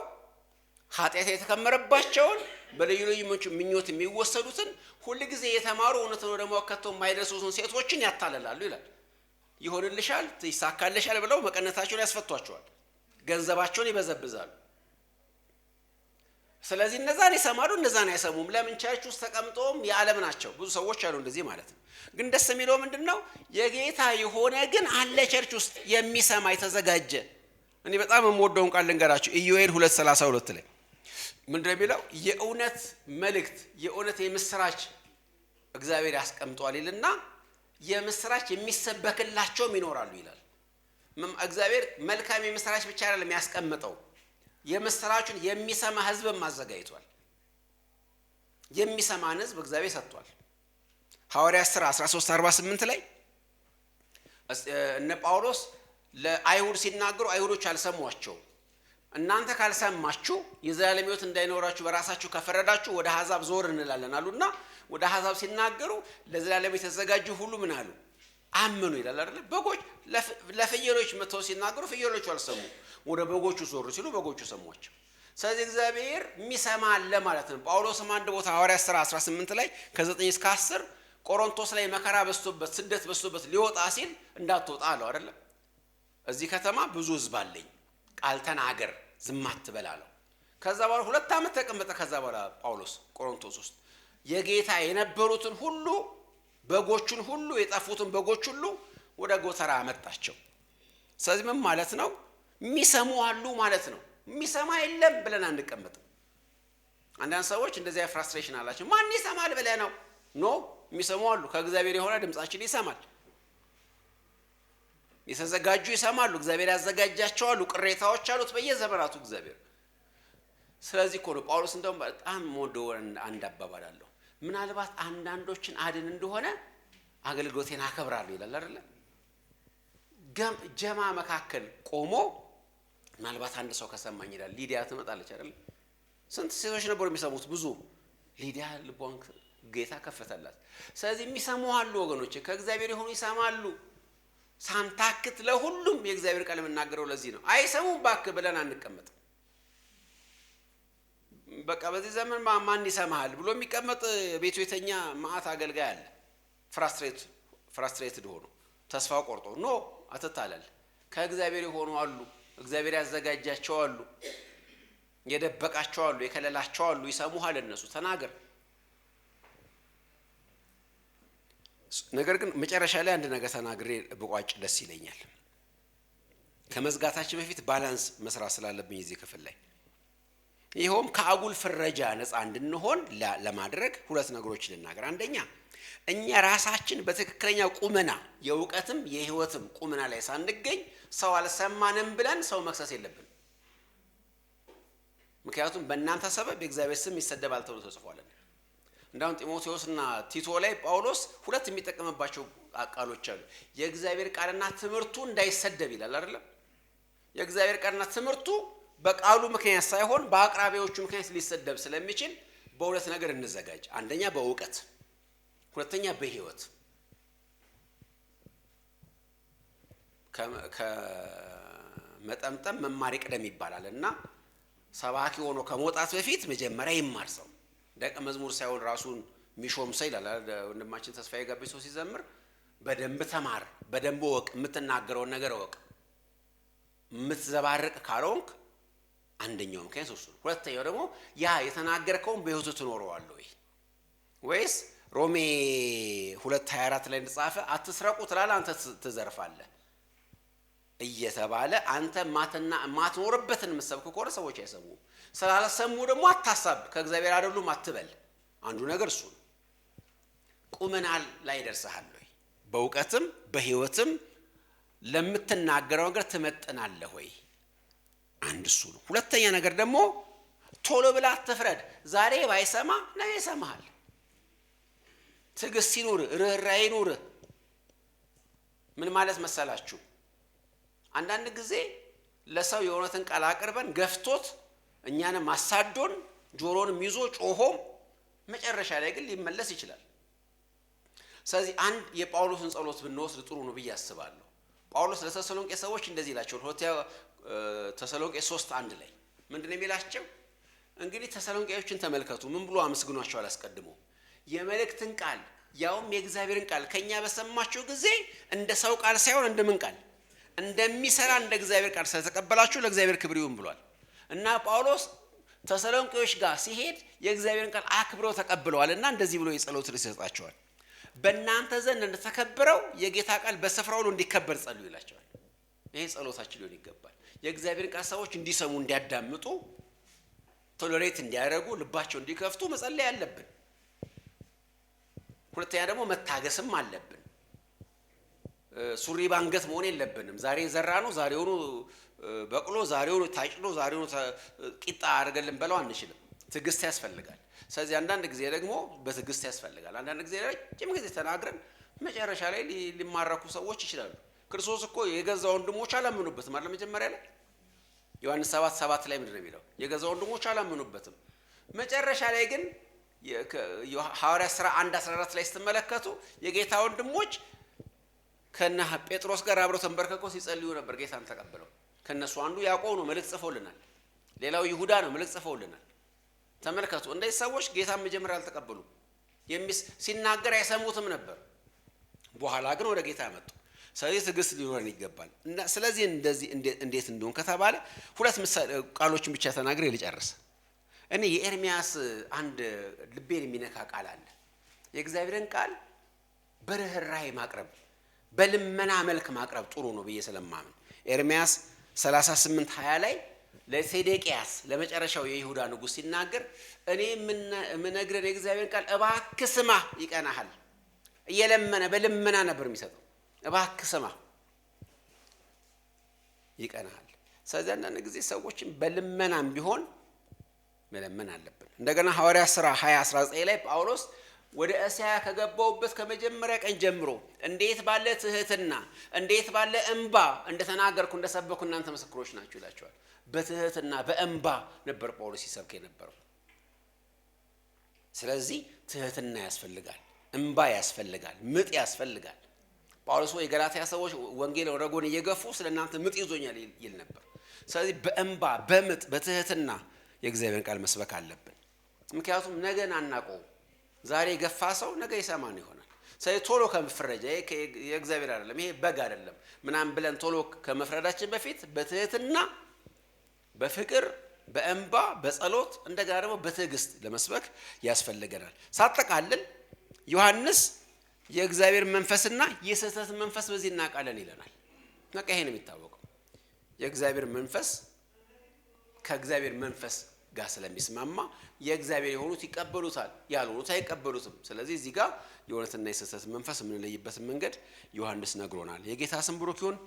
ኃጢአት የተከመረባቸውን በልዩ ልዩ ምኞት የሚወሰዱትን ሁሉ ጊዜ የተማሩ እውነትን ወደ ማወቅ ከቶ የማይደርሱትን ሴቶችን ያታለላሉ ይላል። ይሆንልሻል ይሳካልሻል ብለው መቀነታቸውን ያስፈቷቸዋል፣ ገንዘባቸውን ይበዘብዛሉ። ስለዚህ እነዛን ይሰማሉ፣ እነዛን አይሰሙም። ለምን? ቸርች ውስጥ ተቀምጦም የዓለም ናቸው። ብዙ ሰዎች አሉ እንደዚህ ማለት ነው። ግን ደስ የሚለው ምንድነው? የጌታ የሆነ ግን አለ ቸርች ውስጥ የሚሰማ የተዘጋጀ። እኔ በጣም የምወደውን ቃል ልንገራችሁ። ኢዮኤል 2:32 ላይ ምንድነው የሚለው? የእውነት መልእክት የእውነት የምስራች እግዚአብሔር ያስቀምጧል ይልና የምስራች የሚሰበክላቸውም ይኖራሉ ይላል። እግዚአብሔር መልካም የምስራች ብቻ አይደለም ያስቀምጠው፣ የምስራቹን የሚሰማ ህዝብም አዘጋጅቷል። የሚሰማን ህዝብ እግዚአብሔር ሰጥቷል። ሐዋርያት ሥራ 13:48 ላይ እነ ጳውሎስ ለአይሁድ ሲናገሩ አይሁዶች አልሰሟቸውም። እናንተ ካልሰማችሁ የዘላለም ሕይወት እንዳይኖራችሁ በራሳችሁ ከፈረዳችሁ ወደ አሕዛብ ዞር እንላለን አሉና ወደ አሕዛብ ሲናገሩ ለዘላለም የተዘጋጁ ሁሉ ምን አሉ? አመኑ ይላል አይደል? በጎች ለፍየሎች መተው ሲናገሩ ፍየሎቹ አልሰሙ፣ ወደ በጎቹ ዞር ሲሉ በጎቹ ሰሟቸው። ስለዚህ እግዚአብሔር የሚሰማ አለ ማለት ነው። ጳውሎስም አንድ ቦታ ሐዋርያት ሥራ 18 ላይ ከ9 እስከ 10 ቆሮንቶስ ላይ መከራ በዝቶበት ስደት በዝቶበት ሊወጣ ሲል እንዳትወጣ አለው አይደል? እዚህ ከተማ ብዙ ህዝብ አለኝ፣ ቃል ተናገር፣ ዝም አትበል አለው። ከዛ በኋላ 2 ዓመት ተቀመጠ። ከዛ በኋላ ጳውሎስ ቆሮንቶስ ውስጥ የጌታ የነበሩትን ሁሉ በጎቹን ሁሉ የጠፉትን በጎች ሁሉ ወደ ጎተራ አመጣቸው። ስለዚህ ምን ማለት ነው? የሚሰሙ አሉ ማለት ነው። የሚሰማ የለም ብለን አንቀመጥም። አንዳንድ ሰዎች እንደዚያ ፍራስትሬሽን አላቸው። ማን ይሰማል ብለህ ነው? ኖ የሚሰሙ አሉ። ከእግዚአብሔር የሆነ ድምጻችን ይሰማል። የተዘጋጁ ይሰማሉ። እግዚአብሔር ያዘጋጃቸው አሉ። ቅሬታዎች አሉት በየዘመናቱ እግዚአብሔር። ስለዚህ እኮ ነው ጳውሎስ እንደውም በጣም ወደው አንድ አባባል አለው። ምናልባት አንዳንዶችን አድን እንደሆነ አገልግሎቴን አከብራለሁ ይላል አይደል? ጀማ መካከል ቆሞ ምናልባት አንድ ሰው ከሰማኝ ይላል። ሊዲያ ትመጣለች አይደል? ስንት ሴቶች ነበሩ የሚሰሙት? ብዙ። ሊዲያ ልቧን ጌታ ከፈተላት። ስለዚህ የሚሰሙ አሉ ወገኖች፣ ከእግዚአብሔር የሆኑ ይሰማሉ። ሳንታክት ለሁሉም የእግዚአብሔር ቃል የምናገረው ለዚህ ነው። አይሰሙም እባክህ ብለን አንቀመጥም። በቃ በዚህ ዘመን ማን ይሰማሃል ብሎ የሚቀመጥ ቤቱ የተኛ ማአት አገልጋይ አለ። ፍራስትሬትድ ሆኖ ተስፋ ቆርጦ ኖ አትታለል። ከእግዚአብሔር የሆኑ አሉ። እግዚአብሔር ያዘጋጃቸው አሉ፣ የደበቃቸው አሉ፣ የከለላቸው አሉ። ይሰሙሃል። እነሱ ተናገር። ነገር ግን መጨረሻ ላይ አንድ ነገር ተናግሬ በቋጭ ደስ ይለኛል። ከመዝጋታችን በፊት ባላንስ መስራት ስላለብኝ እዚህ ክፍል ላይ ይሄውም ከአጉል ፍረጃ ነፃ እንድንሆን ለማድረግ ሁለት ነገሮች ልናገር። አንደኛ እኛ ራሳችን በትክክለኛ ቁመና የእውቀትም የህይወትም ቁመና ላይ ሳንገኝ ሰው አልሰማንም ብለን ሰው መክሰስ የለብንም። ምክንያቱም በእናንተ ሰበብ የእግዚአብሔር ስም ይሰደባል ተብሎ ተጽፏል። እንዳውም ጢሞቴዎስና ቲቶ ላይ ጳውሎስ ሁለት የሚጠቀምባቸው ቃሎች አሉ። የእግዚአብሔር ቃልና ትምህርቱ እንዳይሰደብ ይላል አይደለም? የእግዚአብሔር ቃልና ትምህርቱ በቃሉ ምክንያት ሳይሆን በአቅራቢዎቹ ምክንያት ሊሰደብ ስለሚችል በሁለት ነገር እንዘጋጅ። አንደኛ በእውቀት፣ ሁለተኛ በህይወት። ከመጠምጠም መማር ይቅደም ይባላልና ሰባኪ ሆኖ ከመውጣት በፊት መጀመሪያ ይማር ሰው። ደቀ መዝሙር ሳይሆን ራሱን ሚሾም ሰው ይላል ወንድማችን ተስፋዬ ጋቢሶ ሲዘምር። በደንብ ተማር፣ በደንብ ወቅ፣ የምትናገረውን ነገር ወቅ። የምትዘባርቅ ካልሆንክ አንደኛው ምክንያት እሱ ነው። ሁለተኛው ደግሞ ያ የተናገርከውን በህይወቱ ትኖረዋለህ ወይስ ሮሜ 2:24 ላይ እንደጻፈ አትስረቁ ትላለህ አንተ ትዘርፋለህ እየተባለ አንተ ማትኖርበትን መስበክ ከሆነ ሰዎች አይሰሙም። ስላልሰሙ ደግሞ አታሳብ፣ ከእግዚአብሔር አይደሉም አትበል። አንዱ ነገር እሱ ነው። ቁመና ላይ ደርሰሃል ወይ? በእውቀትም በህይወትም ለምትናገረው ነገር ትመጥናለህ ወይ? አንድ እሱ ነው። ሁለተኛ ነገር ደግሞ ቶሎ ብላ አትፍረድ። ዛሬ ባይሰማ ነገ ይሰማሃል። ትዕግስት ይኑር፣ ርህራሄ ይኑር። ምን ማለት መሰላችሁ? አንዳንድ ጊዜ ለሰው የእውነትን ቃል አቅርበን ገፍቶት እኛንም አሳዶን ጆሮንም ይዞ ጮሆም መጨረሻ ላይ ግን ሊመለስ ይችላል። ስለዚህ አንድ የጳውሎስን ጸሎት ብንወስድ ጥሩ ነው ብዬ አስባለሁ። ጳውሎስ ለተሰሎንቄ ሰዎች እንደዚህ ይላቸው። ተሰሎንቄ 3:1 ላይ ምንድነው የሚላቸው? እንግዲህ ተሰሎንቄዎችን ተመልከቱ፣ ምን ብሎ አመስግኗቸዋል አስቀድሞ። የመልእክትን ቃል ያውም የእግዚአብሔርን ቃል ከኛ በሰማችሁ ጊዜ እንደ ሰው ቃል ሳይሆን እንደምን ቃል እንደሚሰራ እንደ እግዚአብሔር ቃል ስለተቀበላችሁ ለእግዚአብሔር ክብር ይሁን ብሏል። እና ጳውሎስ ተሰሎንቄዎች ጋር ሲሄድ የእግዚአብሔርን ቃል አክብረው ተቀብለዋልና እንደዚህ ብሎ የጸሎት ርዕስ ይሰጣቸዋል። በእናንተ ዘንድ እንደተከበረው የጌታ ቃል በስፍራው ሁሉ እንዲከበር ጸልዩ ይላቸዋል። ይሄ ጸሎታችን ሊሆን ይገባል። የእግዚአብሔርን ቃል ሰዎች እንዲሰሙ፣ እንዲያዳምጡ፣ ቶሎሬት እንዲያደርጉ፣ ልባቸው እንዲከፍቱ መጸለይ አለብን። ሁለተኛ ደግሞ መታገስም አለብን። ሱሪ ባንገት መሆን የለብንም። ዛሬ ዘራ ነው ዛሬውኑ በቅሎ ዛሬውኑ ታጭዶ ዛሬውኑ ቂጣ አድርገልን በለው አንችልም። ትዕግስት ያስፈልጋል። ስለዚህ አንዳንድ ጊዜ ደግሞ በትዕግስት ያስፈልጋል። አንዳንድ ጊዜ ረጅም ጊዜ ተናግረን መጨረሻ ላይ ሊማረኩ ሰዎች ይችላሉ። ክርስቶስ እኮ የገዛ ወንድሞች አላመኑበትም አይደል? መጀመሪያ ላይ ዮሐንስ 7:7 ላይ ምንድነው የሚለው? የገዛ ወንድሞች አላመኑበትም። መጨረሻ ላይ ግን ሐዋርያት ሥራ 1:14 ላይ ስትመለከቱ የጌታ ወንድሞች ከነ ጴጥሮስ ጋር አብረው ተንበርከከው ሲጸልዩ ነበር ጌታን ተቀበለው። ከነሱ አንዱ ያዕቆብ ነው፣ መልእክት ጽፎልናል። ሌላው ይሁዳ ነው፣ መልእክት ጽፎልናል። ተመልከቱ፣ እንደዚህ ሰዎች ጌታን መጀመሪያ አልተቀበሉም። ሲናገር አይሰሙትም ነበር። በኋላ ግን ወደ ጌታ መጡ። ስለዚህ ትዕግስት ሊኖረን ይገባል። እና ስለዚህ እንደዚህ እንዴት እንደሆነ ከተባለ ሁለት ቃሎችን ብቻ ተናግሬ ልጨርስ። እኔ የኤርሚያስ አንድ ልቤን የሚነካ ቃል አለ። የእግዚአብሔርን ቃል በርህራሄ ማቅረብ፣ በልመና መልክ ማቅረብ ጥሩ ነው ብዬ ስለማምን ኤርሚያስ 38:20 ላይ ለሴዴቅያስ ለመጨረሻው የይሁዳ ንጉሥ ሲናገር እኔ የምነግርህን የእግዚአብሔርን ቃል እባክህ ስማ ይቀናሃል። እየለመነ በልመና ነበር የሚሰጠው። እባክህ ስማ ይቀናሃል። ስለዚህ አንዳንድ ጊዜ ሰዎችን በልመናም ቢሆን መለመን አለብን። እንደገና ሐዋርያት ሥራ 20:19 ላይ ጳውሎስ ወደ እስያ ከገባውበት ከመጀመሪያ ቀን ጀምሮ እንዴት ባለ ትህትና እንዴት ባለ እንባ እንደተናገርኩ እንደሰበኩ እናንተ ምስክሮች ናችሁ ይላቸዋል። በትህትና በእንባ ነበር ጳውሎስ ሲሰብክ የነበረው። ስለዚህ ትህትና ያስፈልጋል፣ እንባ ያስፈልጋል፣ ምጥ ያስፈልጋል። ጳውሎስ የገላትያ ሰዎች ወንጌል ወደ ጎን እየገፉ ስለናንተ ምጥ ይዞኛል ይል ነበር። ስለዚህ በእንባ በምጥ በትህትና የእግዚአብሔርን ቃል መስበክ አለብን። ምክንያቱም ነገን አናውቀውም። ዛሬ የገፋ ሰው ነገ ይሰማን ይሆናል። ስለዚህ ቶሎ ከመፍረጃ የእግዚአብሔር አይደለም ይሄ በግ አይደለም ምናምን ብለን ቶሎ ከመፍረዳችን በፊት በትህትና በፍቅር በእንባ በጸሎት እንደገና ደግሞ በትዕግስት ለመስበክ ያስፈልገናል። ሳጠቃልል ዮሐንስ የእግዚአብሔር መንፈስና የስህተት መንፈስ በዚህ እናውቃለን ይለናል። በቃ ይሄ ነው የሚታወቀው። የእግዚአብሔር መንፈስ ከእግዚአብሔር መንፈስ ጋር ስለሚስማማ የእግዚአብሔር የሆኑት ይቀበሉታል፣ ያልሆኑት አይቀበሉትም። ስለዚህ እዚህ ጋር የእውነትና የስህተት መንፈስ የምንለይበት መንገድ ዮሐንስ ነግሮናል። የጌታ ስም ብሩክ ይሁን።